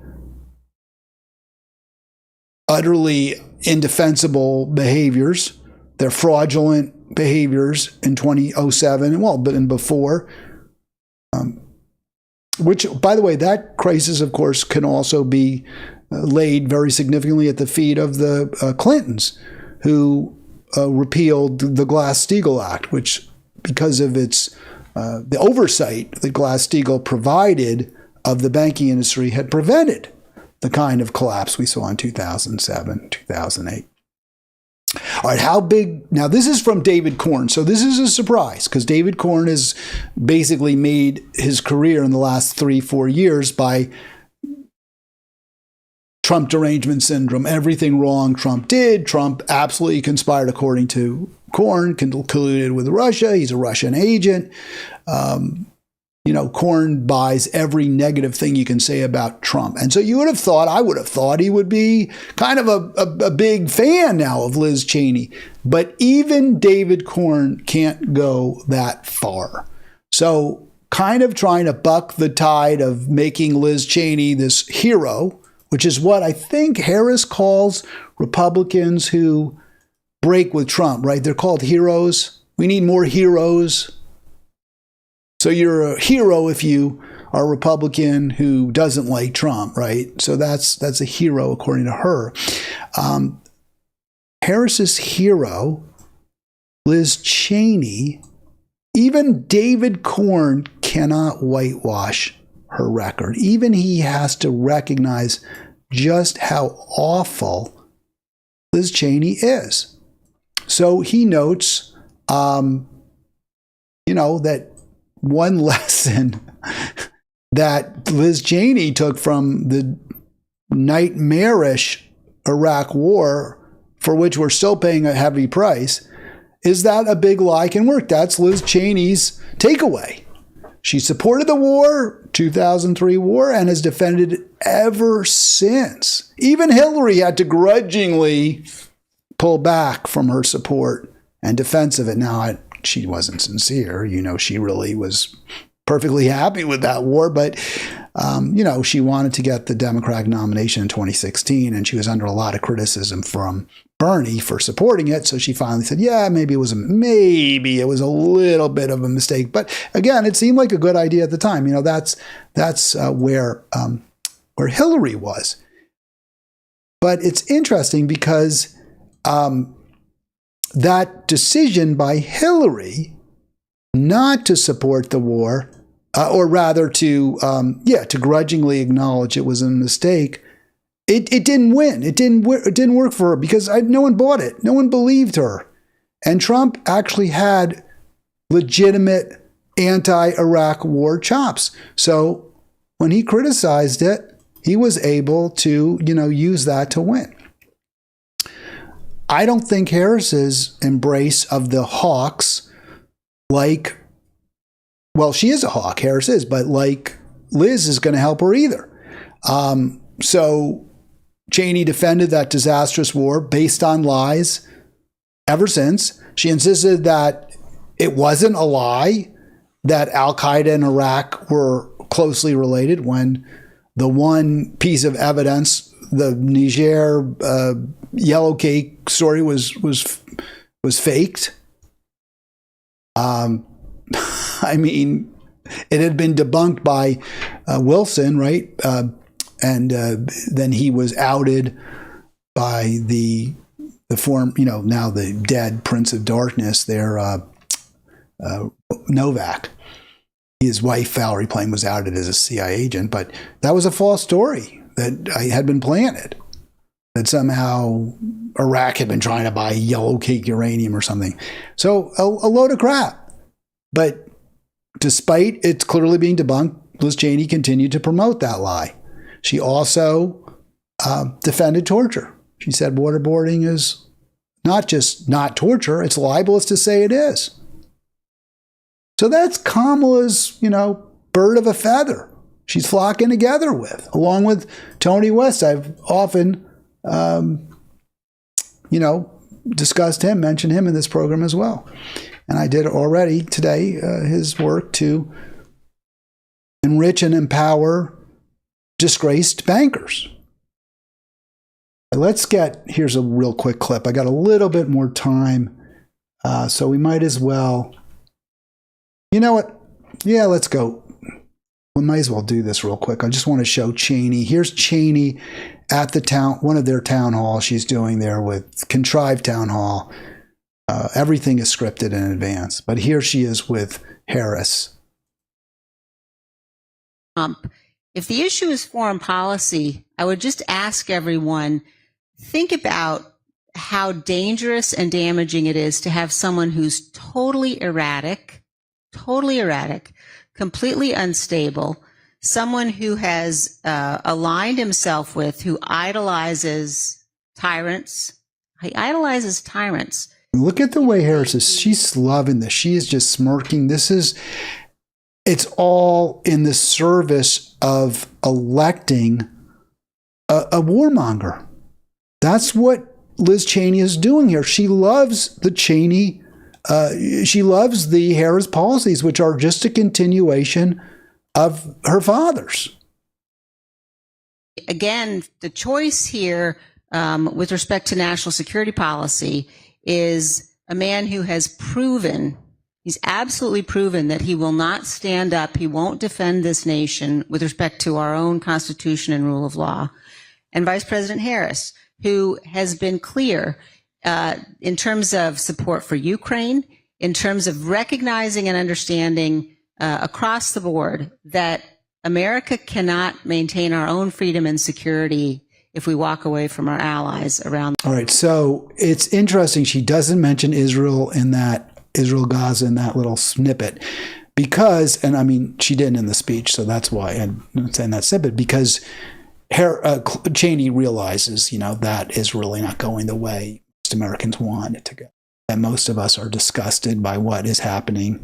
A: utterly indefensible behaviors, their fraudulent behaviors in 2007, and before. Which, by the way, that crisis, of course, can also be laid very significantly at the feet of the Clintons, who repealed the Glass-Steagall Act, which, because of its the oversight that Glass-Steagall provided of the banking industry, had prevented the kind of collapse we saw in 2007, 2008. All right, how big? Now, this is from David Corn. So this is a surprise because David Corn has basically made his career in the last 3-4 years by Trump derangement syndrome. Everything wrong Trump did. Trump absolutely conspired, according to Corn, colluded with Russia. He's a Russian agent. Corn buys every negative thing you can say about Trump. And so I would have thought he would be kind of a big fan now of Liz Cheney. But even David Corn can't go that far. So kind of trying to buck the tide of making Liz Cheney this hero, which is what I think Harris calls Republicans who break with Trump, right? They're called heroes. We need more heroes. So you're a hero if you are a Republican who doesn't like Trump, right? So that's a hero according to her. Harris's hero, Liz Cheney, even David Corn cannot whitewash her record. Even he has to recognize just how awful Liz Cheney is. So he notes, that one lesson that Liz Cheney took from the nightmarish Iraq war, for which we're still paying a heavy price, is that a big lie can work. That's Liz Cheney's takeaway. She supported the war, 2003 war, and has defended it ever since. Even Hillary had to grudgingly pull back from her support and defense of it. Now, she wasn't sincere. She really was perfectly happy with that war, but, she wanted to get the Democratic nomination in 2016, and she was under a lot of criticism from Bernie for supporting it. So she finally said, yeah, maybe it was a little bit of a mistake. But again, it seemed like a good idea at the time. That's where Hillary was. But it's interesting because that decision by Hillary not to support the war, or rather to grudgingly acknowledge it was a mistake, it didn't win. It didn't work for her because no one bought it. No one believed her. And Trump actually had legitimate anti-Iraq war chops. So when he criticized it, he was able to, use that to win. I don't think Harris's embrace of the hawks, she is a hawk, Harris is, but like Liz is going to help her either. So Cheney defended that disastrous war based on lies ever since. She insisted that it wasn't a lie that Al-Qaeda and Iraq were closely related when the one piece of evidence, the Niger yellow cake story was faked. I mean, it had been debunked by Wilson, right? And then he was outed by the now the dead Prince of Darkness there, Novak. His wife, Valerie Plame, was outed as a CIA agent, but that was a false story that had been planted, that somehow Iraq had been trying to buy yellow cake uranium or something. So a load of crap. But despite it clearly being debunked, Liz Cheney continued to promote that lie. She also defended torture. She said waterboarding is not just not torture, it's libelous to say it is. So that's Kamala's, bird of a feather she's flocking together with, along with Tony West. I've often, discussed him, mentioned him in this program as well. And I did already today his work to enrich and empower disgraced bankers. Here's a real quick clip. I got a little bit more time, so we might as well. You know what? Yeah, let's go. We might as well do this real quick. I just want to show Cheney. Here's Cheney at one of their town halls she's doing there with contrived town hall. Everything is scripted in advance. But here she is with Harris.
C: If the issue is foreign policy, I would just ask everyone, think about how dangerous and damaging it is to have someone who's totally erratic, completely unstable, someone who has aligned himself with, who idolizes tyrants. He idolizes tyrants.
A: Look at the way Harris is. She's loving this. She is just smirking. It's all in the service of electing a warmonger. That's what Liz Cheney is doing here. She loves the Cheney. She loves the Harris policies, which are just a continuation of her father's.
C: Again, the choice here with respect to national security policy is a man who has proven, he's absolutely proven that he will not stand up, he won't defend this nation with respect to our own Constitution and rule of law. And Vice President Harris, who has been clear in terms of support for Ukraine, in terms of recognizing and understanding across the board that America cannot maintain our own freedom and security if we walk away from our allies around.
A: All right. So it's interesting. She doesn't mention Israel Gaza in that little snippet because, and I mean, she didn't in the speech. So that's why I'm saying that snippet, because Cheney realizes, that is really not going the way most Americans want it to go. That most of us are disgusted by what is happening,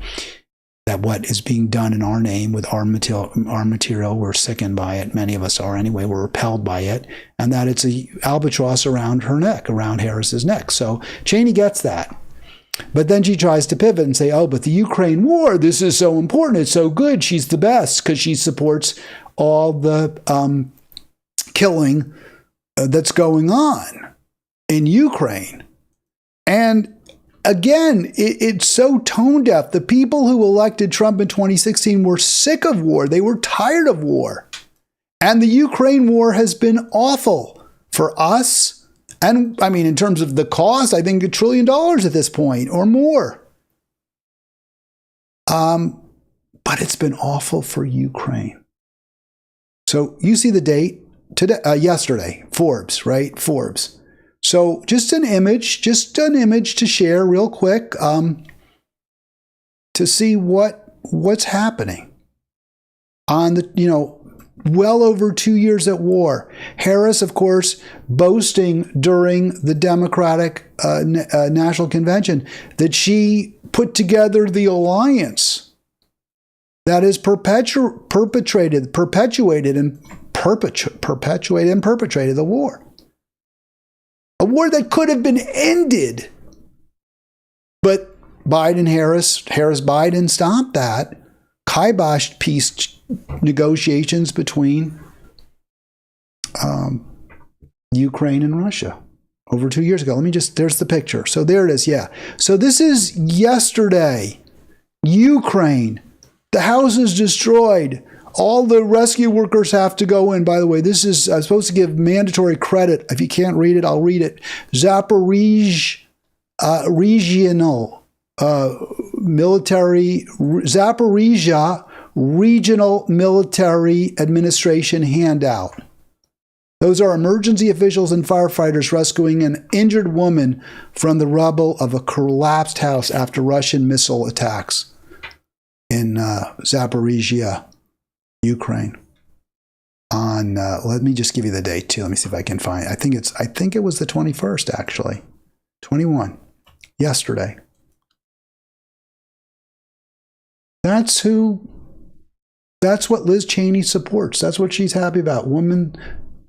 A: that what is being done in our name with our material, we're sickened by it. Many of us are anyway. We're repelled by it. And that it's a albatross around her neck, around Harris's neck. So Cheney gets that. But then she tries to pivot and say, but the Ukraine war, this is so important. It's so good. She's the best because she supports all the killing that's going on in Ukraine. And again, it's so tone deaf. The people who elected Trump in 2016 were sick of war. They were tired of war. And the Ukraine war has been awful for us. And I mean, in terms of the cost, I think $1 trillion at this point or more. But it's been awful for Ukraine. So you see the date today, yesterday, Forbes, right? Forbes. So just an image to share real quick to see what's happening on the, well over 2 years at war. Harris, of course, boasting during the Democratic National Convention that she put together the alliance that has perpetuated and perpetrated the war. A war that could have been ended. But Harris-Biden stopped that, kiboshed peace negotiations between Ukraine and Russia over 2 years ago. There's the picture. So there it is, yeah. So this is yesterday. Ukraine. The house is destroyed. All the rescue workers have to go in. By the way, this is, I'm supposed to give mandatory credit. If you can't read it, I'll read it. Zaporizhia Regional Military Administration handout. Those are emergency officials and firefighters rescuing an injured woman from the rubble of a collapsed house after Russian missile attacks in Zaporizhia, Ukraine. On let me just give you the date too. Let me see if I can find it. I think it was the 21st actually. 21. Yesterday. That's what Liz Cheney supports. That's what she's happy about. Woman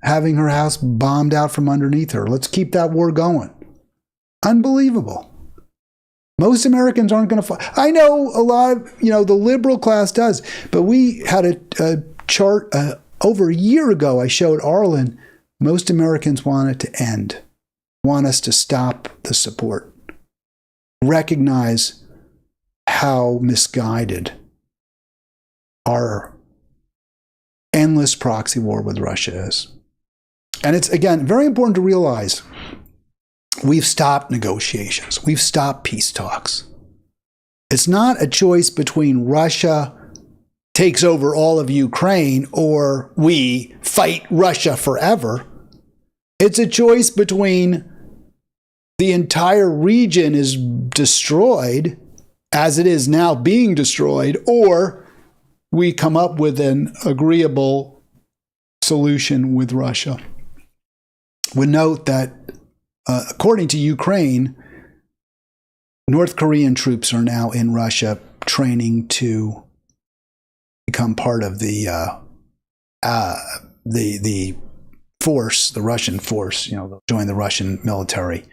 A: having her house bombed out from underneath her. Let's keep that war going. Unbelievable. Most Americans aren't going to fight. I know a lot of, the liberal class does, but we had a chart over a year ago. I showed Arlen. Most Americans want it to end, want us to stop the support, recognize how misguided our endless proxy war with Russia is. And it's, again, very important to realize we've stopped negotiations. We've stopped peace talks. It's not a choice between Russia takes over all of Ukraine or we fight Russia forever. It's a choice between the entire region is destroyed, as it is now being destroyed, or we come up with an agreeable solution with Russia. We note that, according to Ukraine, North Korean troops are now in Russia training to become part of the force, the Russian force. They'll join the Russian military.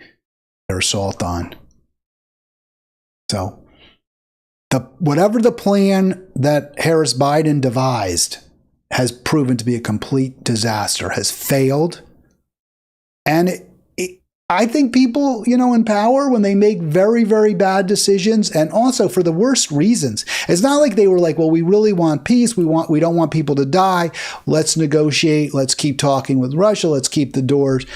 A: Their assault on. So, whatever the plan that Harris-Biden devised has proven to be a complete disaster, has failed. And I think people, in power, when they make very, very bad decisions, and also for the worst reasons, it's not like they were like, well, we really want peace. We don't want people to die. Let's negotiate. Let's keep talking with Russia. Let's keep the doors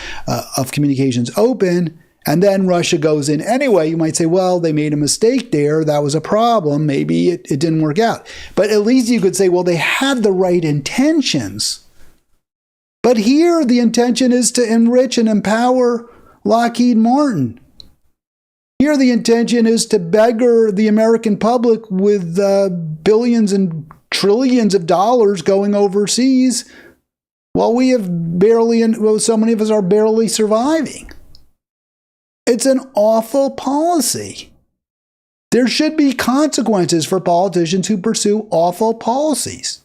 A: of communications open. And then Russia goes in anyway. You might say, well, they made a mistake there. That was a problem. Maybe it didn't work out. But at least you could say, well, they had the right intentions. But here the intention is to enrich and empower Lockheed Martin. Here the intention is to beggar the American public with billions and trillions of dollars going overseas while we have so many of us are barely surviving. It's an awful policy. There should be consequences for politicians who pursue awful policies.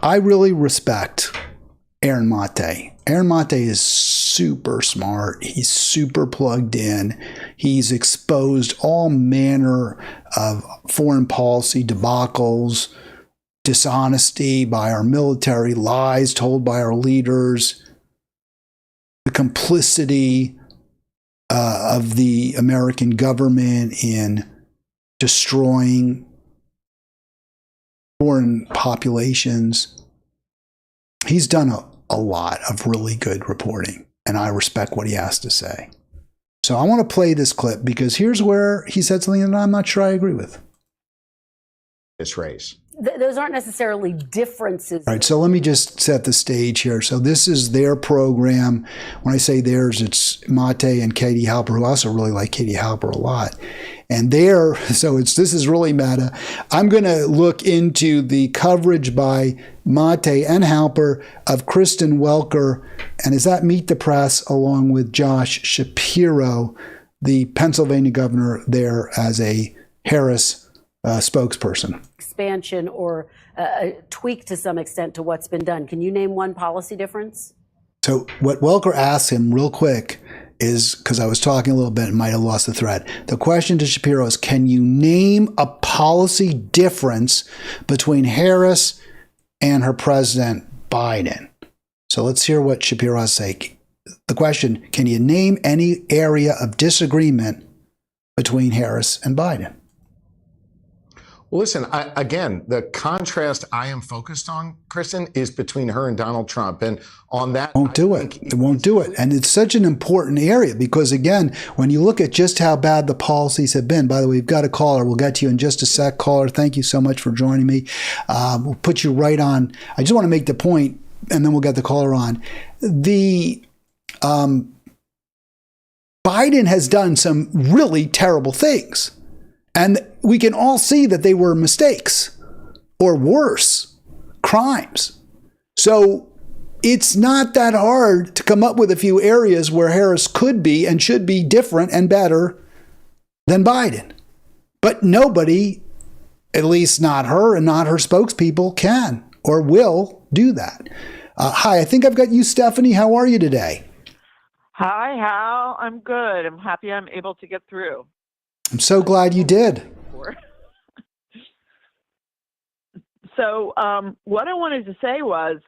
A: I really respect Aaron Mate. Aaron Mate is super smart. He's super plugged in. He's exposed all manner of foreign policy debacles, dishonesty by our military, lies told by our leaders, the complicity of the American government in destroying foreign populations. He's done a lot of really good reporting, and I respect what he has to say. So I want to play this clip because here's where he said something that I'm not sure I agree with.
D: This race. those aren't necessarily differences.
A: All right, so let me just set the stage here. So this is their program. When I say theirs, it's Mate and Katie Halper, who also really like Katie Halper a lot. And this is really meta. I'm going to look into the coverage by Mate and Halper of Kristen Welker, and is that Meet the Press, along with Josh Shapiro, the Pennsylvania governor there, as a Harris spokesperson.
D: Expansion or a tweak to some extent to what's been done. Can you name one policy difference?
A: So what Welker asked him real quick is, because I was talking a little bit and might have lost the thread. The question to Shapiro is, can you name a policy difference between Harris and her president Biden? So let's hear what Shapiro has to say. The question, can you name any area of disagreement between Harris and Biden?
E: Well, listen, again, the contrast I am focused on, Kristen, is between her and Donald Trump. And on that,
A: It won't do it. And it's such an important area because, again, when you look at just how bad the policies have been, by the way, we've got a caller. We'll get to you in just a sec. Caller, thank you so much for joining me. We'll put you right on. I just want to make the point, and then we'll get the caller on. Biden has done some really terrible things. And we can all see that they were mistakes or worse, crimes. So it's not that hard to come up with a few areas where Harris could be and should be different and better than Biden. But nobody, at least not her and not her spokespeople, can or will do that. Hi, I think I've got you, Stephanie. How are you today?
F: Hi, Hal. I'm good. I'm happy I'm able to get through.
A: I'm so glad you did.
F: So what I wanted to say was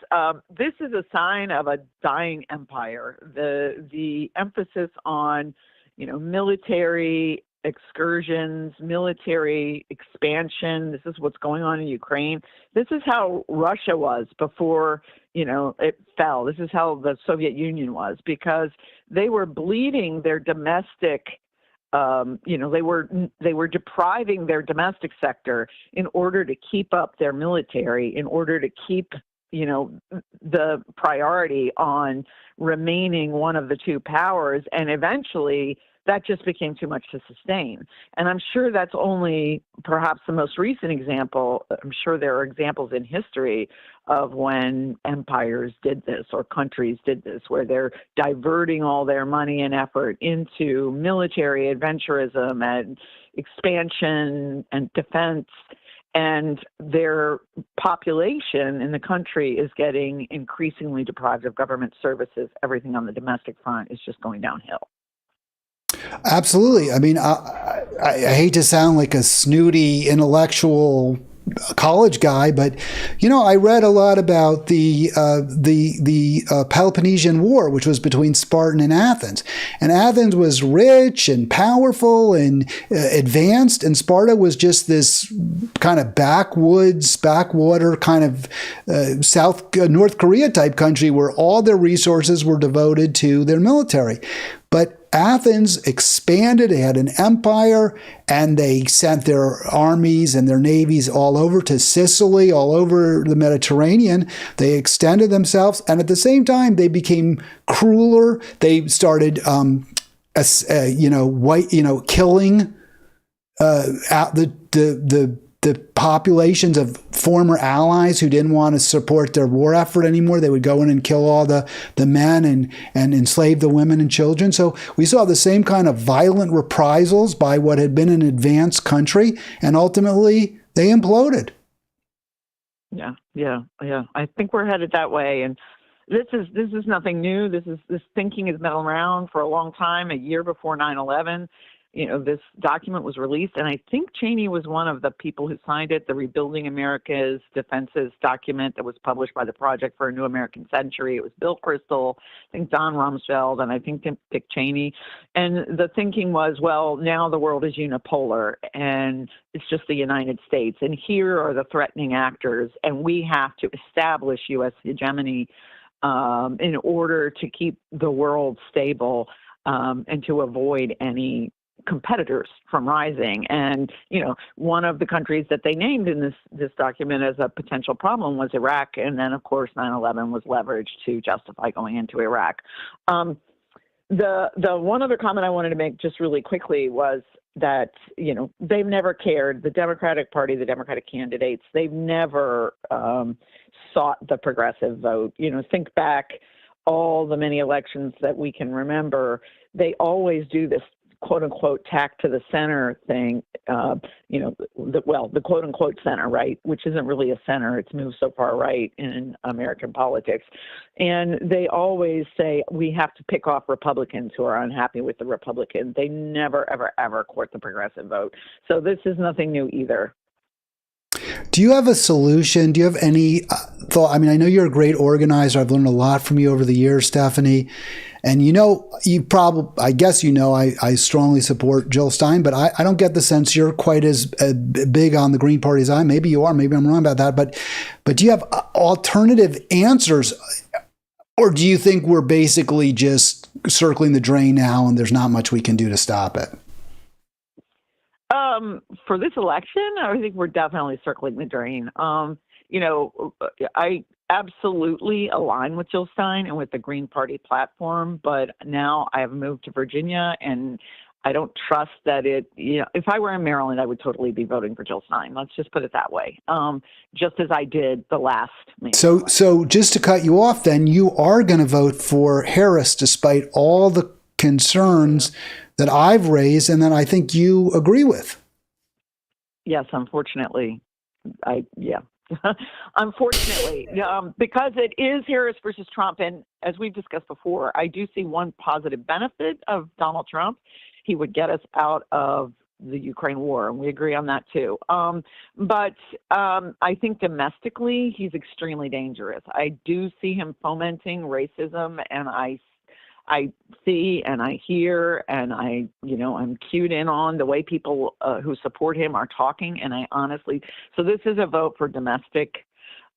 F: this is a sign of a dying empire. The emphasis on, military excursions, military expansion. This is what's going on in Ukraine. This is how Russia was before, it fell. This is how the Soviet Union was, because they were bleeding their domestic they were depriving their domestic sector in order to keep up their military, in order to keep, the priority on remaining one of the two powers. And eventually that just became too much to sustain. And I'm sure that's only perhaps the most recent example. I'm sure there are examples in history of when empires did this or countries did this, where they're diverting all their money and effort into military adventurism and expansion and defense, and their population in the country is getting increasingly deprived of government services. Everything on the domestic front is just going downhill.
A: Absolutely. I mean, I hate to sound like a snooty intellectual college guy, but I read a lot about the Peloponnesian War, which was between Sparta and Athens. And Athens was rich and powerful and advanced, and Sparta was just this kind of backwater kind of North Korea type country where all their resources were devoted to their military. But Athens expanded, they had an empire, and they sent their armies and their navies all over to Sicily, all over the Mediterranean. They extended themselves, and at the same time, they became crueler. They started, killing the populations of former allies who didn't want to support their war effort anymore. They would go in and kill all the men and enslave the women and children. So we saw the same kind of violent reprisals by what had been an advanced country, and ultimately they imploded.
F: Yeah. I think we're headed that way. And this is nothing new. This thinking has been around for a long time, a year before 9/11. This document was released, and I think Cheney was one of the people who signed it, the Rebuilding America's Defenses document that was published by the Project for a New American Century. It was Bill Kristol, I think Don Rumsfeld, and I think Dick Cheney. And the thinking was, well, now the world is unipolar, and it's just the United States. And here are the threatening actors, and we have to establish U.S. hegemony in order to keep the world stable and to avoid any competitors from rising. And, one of the countries that they named in this document as a potential problem was Iraq. And then, of course, 9/11 was leveraged to justify going into Iraq. The one other comment I wanted to make just really quickly was that, they've never cared. The Democratic Party, the Democratic candidates, they've never sought the progressive vote. Think back all the many elections that we can remember. They always do this quote unquote tack to the center thing, the quote unquote center, right? Which isn't really a center. It's moved so far right in American politics. And they always say we have to pick off Republicans who are unhappy with the Republicans. They never, ever, ever court the progressive vote. So this is nothing new either.
A: Do you have a solution? Do you have any thought? I mean, I know you're a great organizer. I've learned a lot from you over the years, Stephanie. And I guess I strongly support Jill Stein, but I don't get the sense you're quite as big on the Green Party as I am. Maybe you are. Maybe I'm wrong about that. But do you have alternative answers? Or do you think we're basically just circling the drain now and there's not much we can do to stop it?
F: For this election, I think we're definitely circling the drain. I absolutely align with Jill Stein and with the Green Party platform, but now I have moved to Virginia and I don't trust that if I were in Maryland, I would totally be voting for Jill Stein. Let's just put it that way. Just as I did the last.
A: So just to cut you off then, you are going to vote for Harris despite all the concerns that I've raised and that I think you agree with.
F: Yes, unfortunately. Unfortunately, because it is Harris versus Trump. And as we've discussed before, I do see one positive benefit of Donald Trump. He would get us out of the Ukraine war, and we agree on that too. But I think domestically, he's extremely dangerous. I do see him fomenting racism, and I see and I hear and I'm cued in on the way people who support him are talking. And so this is a vote for domestic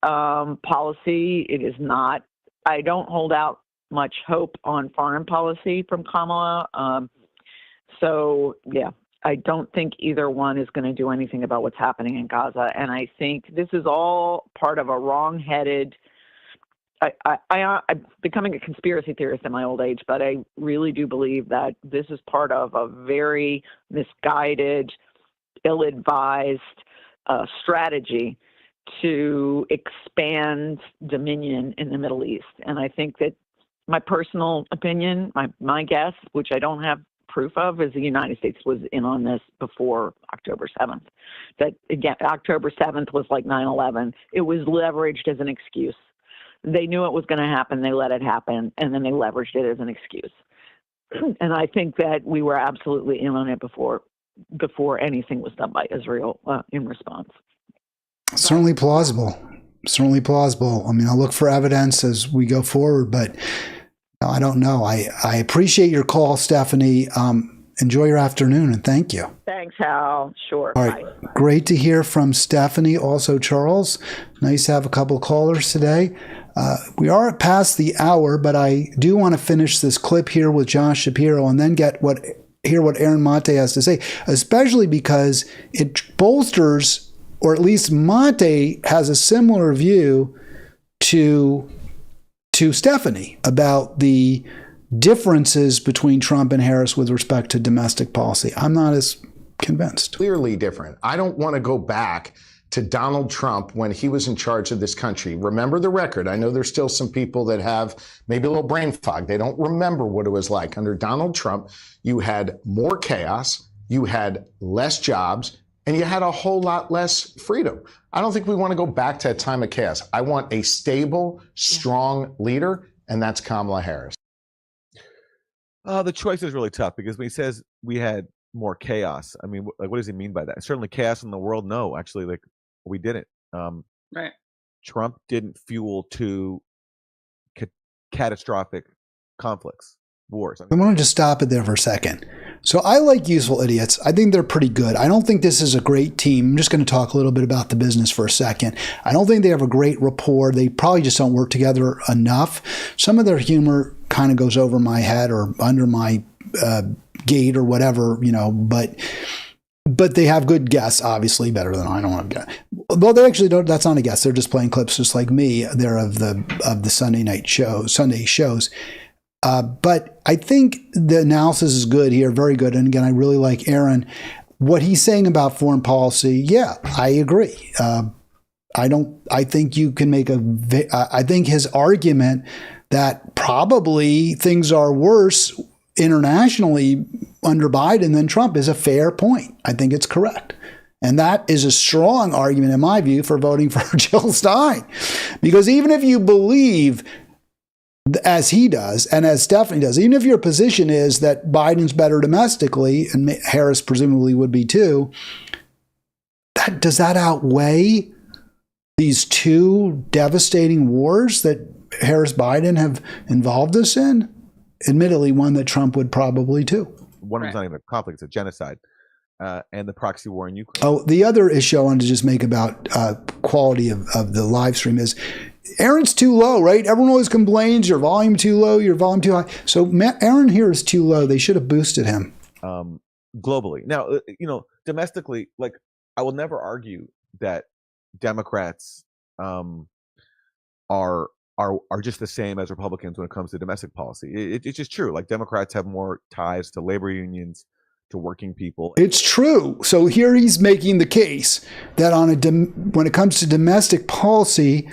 F: policy. It is not, I don't hold out much hope on foreign policy from Kamala. I don't think either one is going to do anything about what's happening in Gaza. And I think this is all part of a wrong-headed, I'm becoming a conspiracy theorist in my old age, but I really do believe that this is part of a very misguided, ill-advised strategy to expand dominion in the Middle East. And I think that my personal opinion, my guess, which I don't have proof of, is the United States was in on this before October 7th. That, again, October 7th was like 9/11. It was leveraged as an excuse. They knew it was going to happen. They let it happen, and then they leveraged it as an excuse. And I think that we were absolutely in on it before anything was done by Israel in response.
A: Certainly plausible. Certainly plausible. I mean, I'll look for evidence as we go forward, but I don't know. I appreciate your call, Stephanie. Enjoy your afternoon, and thank you.
F: Thanks, Hal. Sure.
A: All right.
F: Bye.
A: Great to hear from Stephanie. Also, Charles. Nice to have a couple of callers today. We are past the hour, but I do want to finish this clip here with Josh Shapiro and then hear what Aaron Mate has to say, especially because it bolsters, or at least Mate has a similar view to Stephanie about the differences between Trump and Harris with respect to domestic policy. I'm not as convinced.
E: Clearly different. I don't want to go back to Donald Trump when he was in charge of this country. Remember the record. I know there's still some people that have maybe a little brain fog. They don't remember what it was like. Under Donald Trump, you had more chaos, you had less jobs, and you had a whole lot less freedom. I don't think we want to go back to a time of chaos. I want a stable, strong leader, and that's Kamala Harris.
G: The choice is really tough because when he says we had more chaos, I mean, like, what does he mean by that? Certainly chaos in the world. No, actually, like, we didn't.
C: Right.
G: Trump didn't fuel two catastrophic conflicts, wars.
A: I want to just stop it there for a second. So I like Useful Idiots. I think they're pretty good. I don't think this is a great team. I'm just going to talk a little bit about the business for a second. I don't think they have a great rapport. They probably just don't work together enough. Some of their humor kind of goes over my head or under my gate or whatever, but they have good guests, obviously better than I don't have guests. Well, they actually don't. That's not a guest. They're just playing clips, just like me. They're of the Sunday shows. But I think the analysis is good here, very good. And again, I really like Aaron. What he's saying about foreign policy, yeah, I agree. I think you can make I think his argument that probably things are worse internationally under Biden than Trump is a fair point. I think it's correct. And that is a strong argument, in my view, for voting for Jill Stein. Because even if you believe, as he does, and as Stephanie does, even if your position is that Biden's better domestically, and Harris presumably would be too, does that outweigh these two devastating wars that Harris-Biden have involved us in? Admittedly, one that Trump would probably too.
G: One of them's not even a conflict, it's a genocide. And the proxy war in Ukraine.
A: Oh, the other issue I wanted to just make about quality of the live stream is Aaron's too low, right? Everyone always complains, your volume too low, your volume too high. So Aaron here is too low. They should have boosted him.
G: Globally. Now, domestically, like, I will never argue that Democrats are just the same as Republicans when it comes to domestic policy. It's just true. Like, Democrats have more ties to labor unions, to working people.
A: It's true. So here he's making the case that when it comes to domestic policy,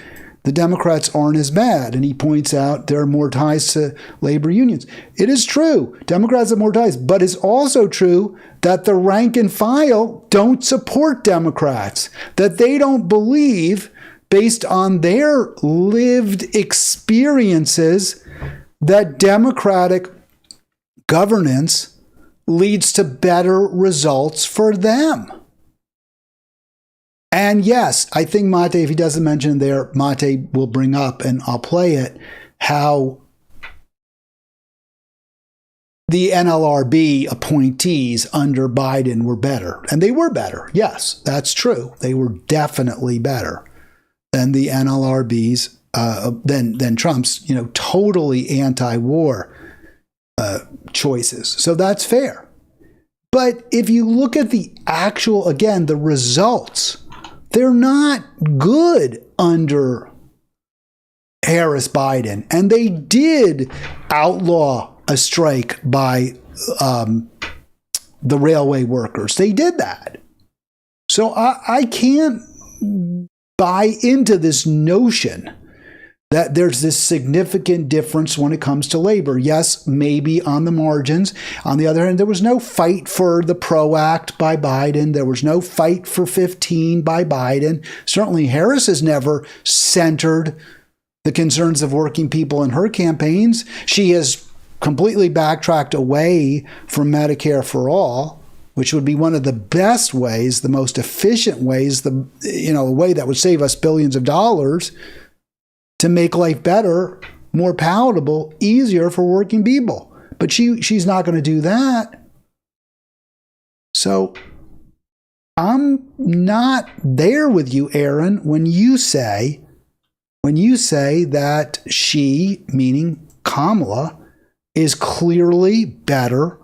A: the Democrats aren't as bad. And he points out there are more ties to labor unions. It is true. Democrats have more ties. But it's also true that the rank and file don't support Democrats, that they don't believe, based on their lived experiences, that Democratic governance leads to better results for them. And yes, I think Mate, if he doesn't mention it there, Mate will bring up, and I'll play it, how the NLRB appointees under Biden were better. And they were better. Yes, that's true. They were definitely better than the NLRBs, than Trump's, totally anti-war choices. So that's fair. But if you look at the actual, again, the results, they're not good under Harris-Biden. And they did outlaw a strike by the railway workers. They did that. So I can't buy into this notion that there's this significant difference when it comes to labor. Yes, maybe on the margins. On the other hand, there was no fight for the PRO Act by Biden. There was no fight for 15 by Biden. Certainly Harris has never centered the concerns of working people in her campaigns. She has completely backtracked away from Medicare for all, which would be one of the best ways, the most efficient ways, a way that would save us billions of dollars to make life better, more palatable, easier for working people. But she's not going to do that. So I'm not there with you, Aaron, when you say that she, meaning Kamala, is clearly better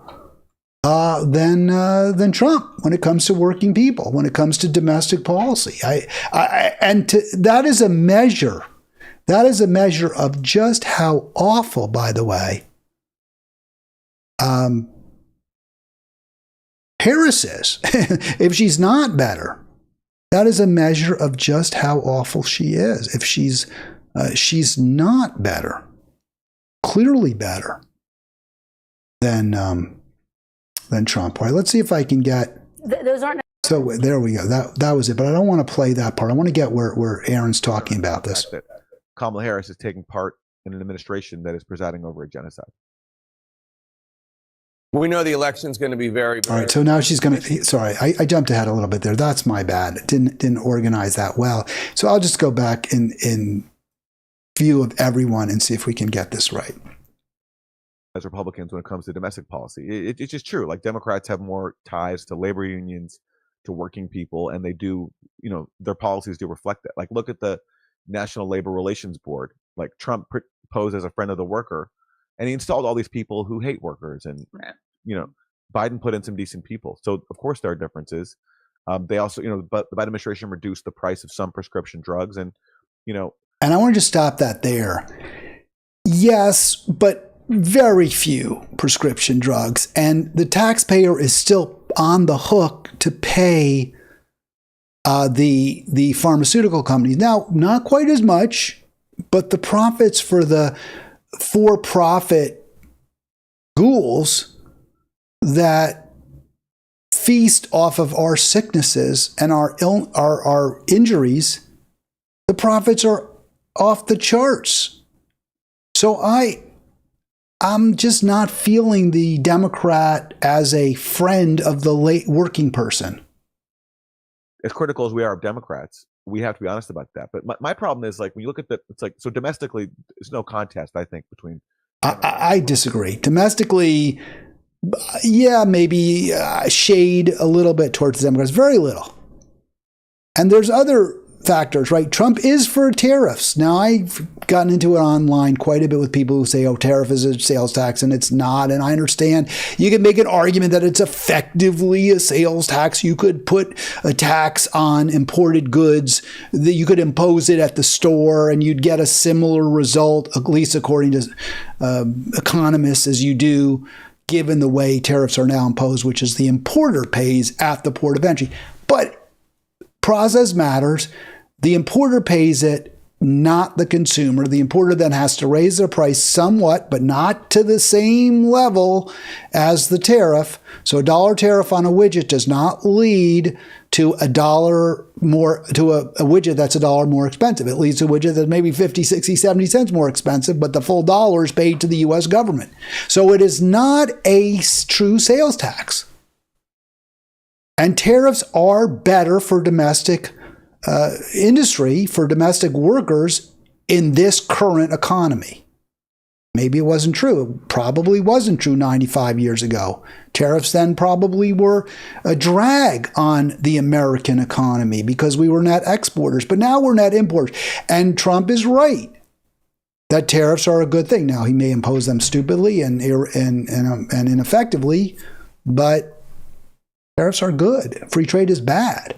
A: than Trump when it comes to working people, when it comes to domestic policy. That is a measure. That is a measure of just how awful, by the way, Harris is. If she's not better, that is a measure of just how awful she is. If she's not better, clearly better than Trump. All right, let's see if I can get.
D: Those aren't.
A: So there we go. That was it. But I don't want to play that part. I want to get where Aaron's talking about this.
G: Kamala Harris is taking part in an administration that is presiding over a genocide.
H: We know the election's going to be very.
A: All right, so now she's going to. Sorry, I jumped ahead a little bit there. That's my bad. Didn't organize that well. So I'll just go back in view of everyone and see if we can get this right.
G: As Republicans, when it comes to domestic policy, it's just true. Like, Democrats have more ties to labor unions, to working people, and they do. Their policies do reflect that. Like, look at the National Labor Relations Board. Like, Trump posed as a friend of the worker, and he installed all these people who hate workers and Biden put in some decent people. So of course there are differences. They also, but the Biden administration reduced the price of some prescription drugs, and
A: And I want to just stop that there. Yes, but very few prescription drugs, and the taxpayer is still on the hook to pay the pharmaceutical companies. Now, not quite as much, but the profits for the for-profit ghouls that feast off of our sicknesses and our injuries, the profits are off the charts. So I'm just not feeling the Democrat as a friend of the late working person.
G: As critical as we are of Democrats, we have to be honest about that. But my problem is, like, when you look at so domestically, there's no contest, I think, between.
A: I disagree. Domestically, yeah, maybe shade a little bit towards the Democrats, very little. And there's other factors, right? Trump is for tariffs. Now, I've gotten into it online quite a bit with people who say, oh, tariff is a sales tax, and it's not. And I understand you can make an argument that it's effectively a sales tax. You could put a tax on imported goods, that you could impose it at the store, and you'd get a similar result, at least according to economists, as you do, given the way tariffs are now imposed, which is the importer pays at the port of entry. But process matters. The importer pays it, not the consumer. The importer then has to raise their price somewhat, but not to the same level as the tariff. So a $1 tariff on a widget does not lead to $1 more, to a widget that's $1 more expensive. It leads to a widget that's maybe 50, 60, 70 cents more expensive, but the full dollar is paid to the U.S. government. So it is not a true sales tax. And tariffs are better for domestic industry, for domestic workers in this current economy. Maybe it wasn't true. It probably wasn't true 95 years ago. Tariffs then probably were a drag on the American economy because we were net exporters, but now we're net importers. And Trump is right that tariffs are a good thing. Now, he may impose them stupidly and ineffectively, but tariffs are good. Free trade is bad.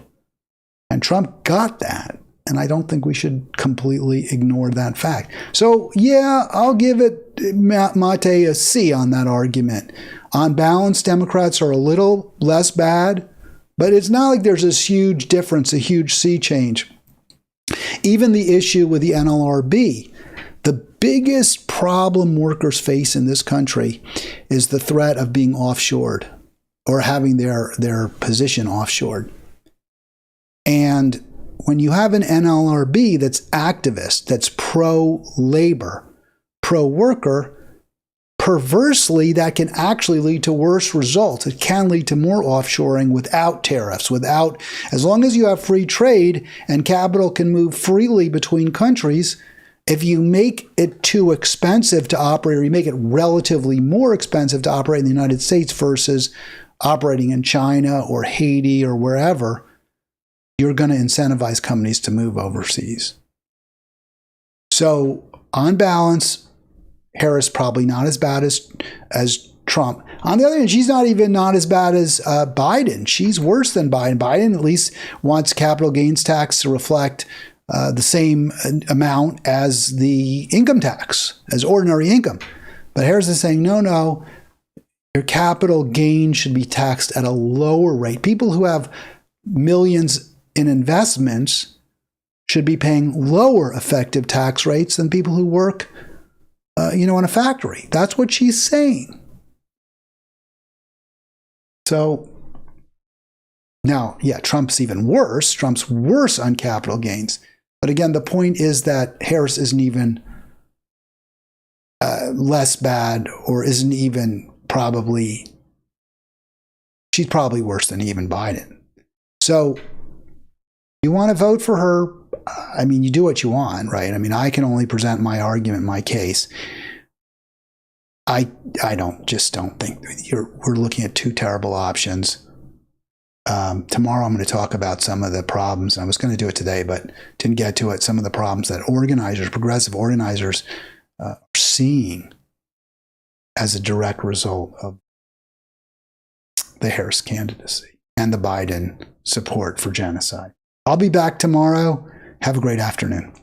A: And Trump got that. And I don't think we should completely ignore that fact. So, yeah, I'll give it, Mate, a C on that argument. On balance, Democrats are a little less bad, but it's not like there's this huge difference, a huge sea change. Even the issue with the NLRB, the biggest problem workers face in this country is the threat of being offshored or having their position offshored. And when you have an NLRB that's activist, that's pro-labor, pro-worker, perversely, that can actually lead to worse results. It can lead to more offshoring without tariffs, as long as you have free trade and capital can move freely between countries. If you make it too expensive to operate, or you make it relatively more expensive to operate in the United States versus operating in China or Haiti or wherever, you're going to incentivize companies to move overseas. So, on balance, Harris probably not as bad as Trump. On the other hand, she's not as bad as Biden. She's worse than Biden. Biden at least wants capital gains tax to reflect the same amount as the income tax, as ordinary income. But Harris is saying, no, your capital gain should be taxed at a lower rate. People who have millions in investments should be paying lower effective tax rates than people who work, in a factory. That's what she's saying. So now, yeah, Trump's even worse. Trump's worse on capital gains. But again, the point is that Harris isn't even less bad, or isn't even probably, she's probably worse than even Biden. So you want to vote for her? I mean, you do what you want, right? I mean, I can only present my argument, my case. I don't think we're looking at two terrible options. Tomorrow I'm going to talk about some of the problems. I was going to do it today, but didn't get to it. Some of the problems that progressive organizers are seeing as a direct result of the Harris candidacy and the Biden support for genocide. I'll be back tomorrow. Have a great afternoon.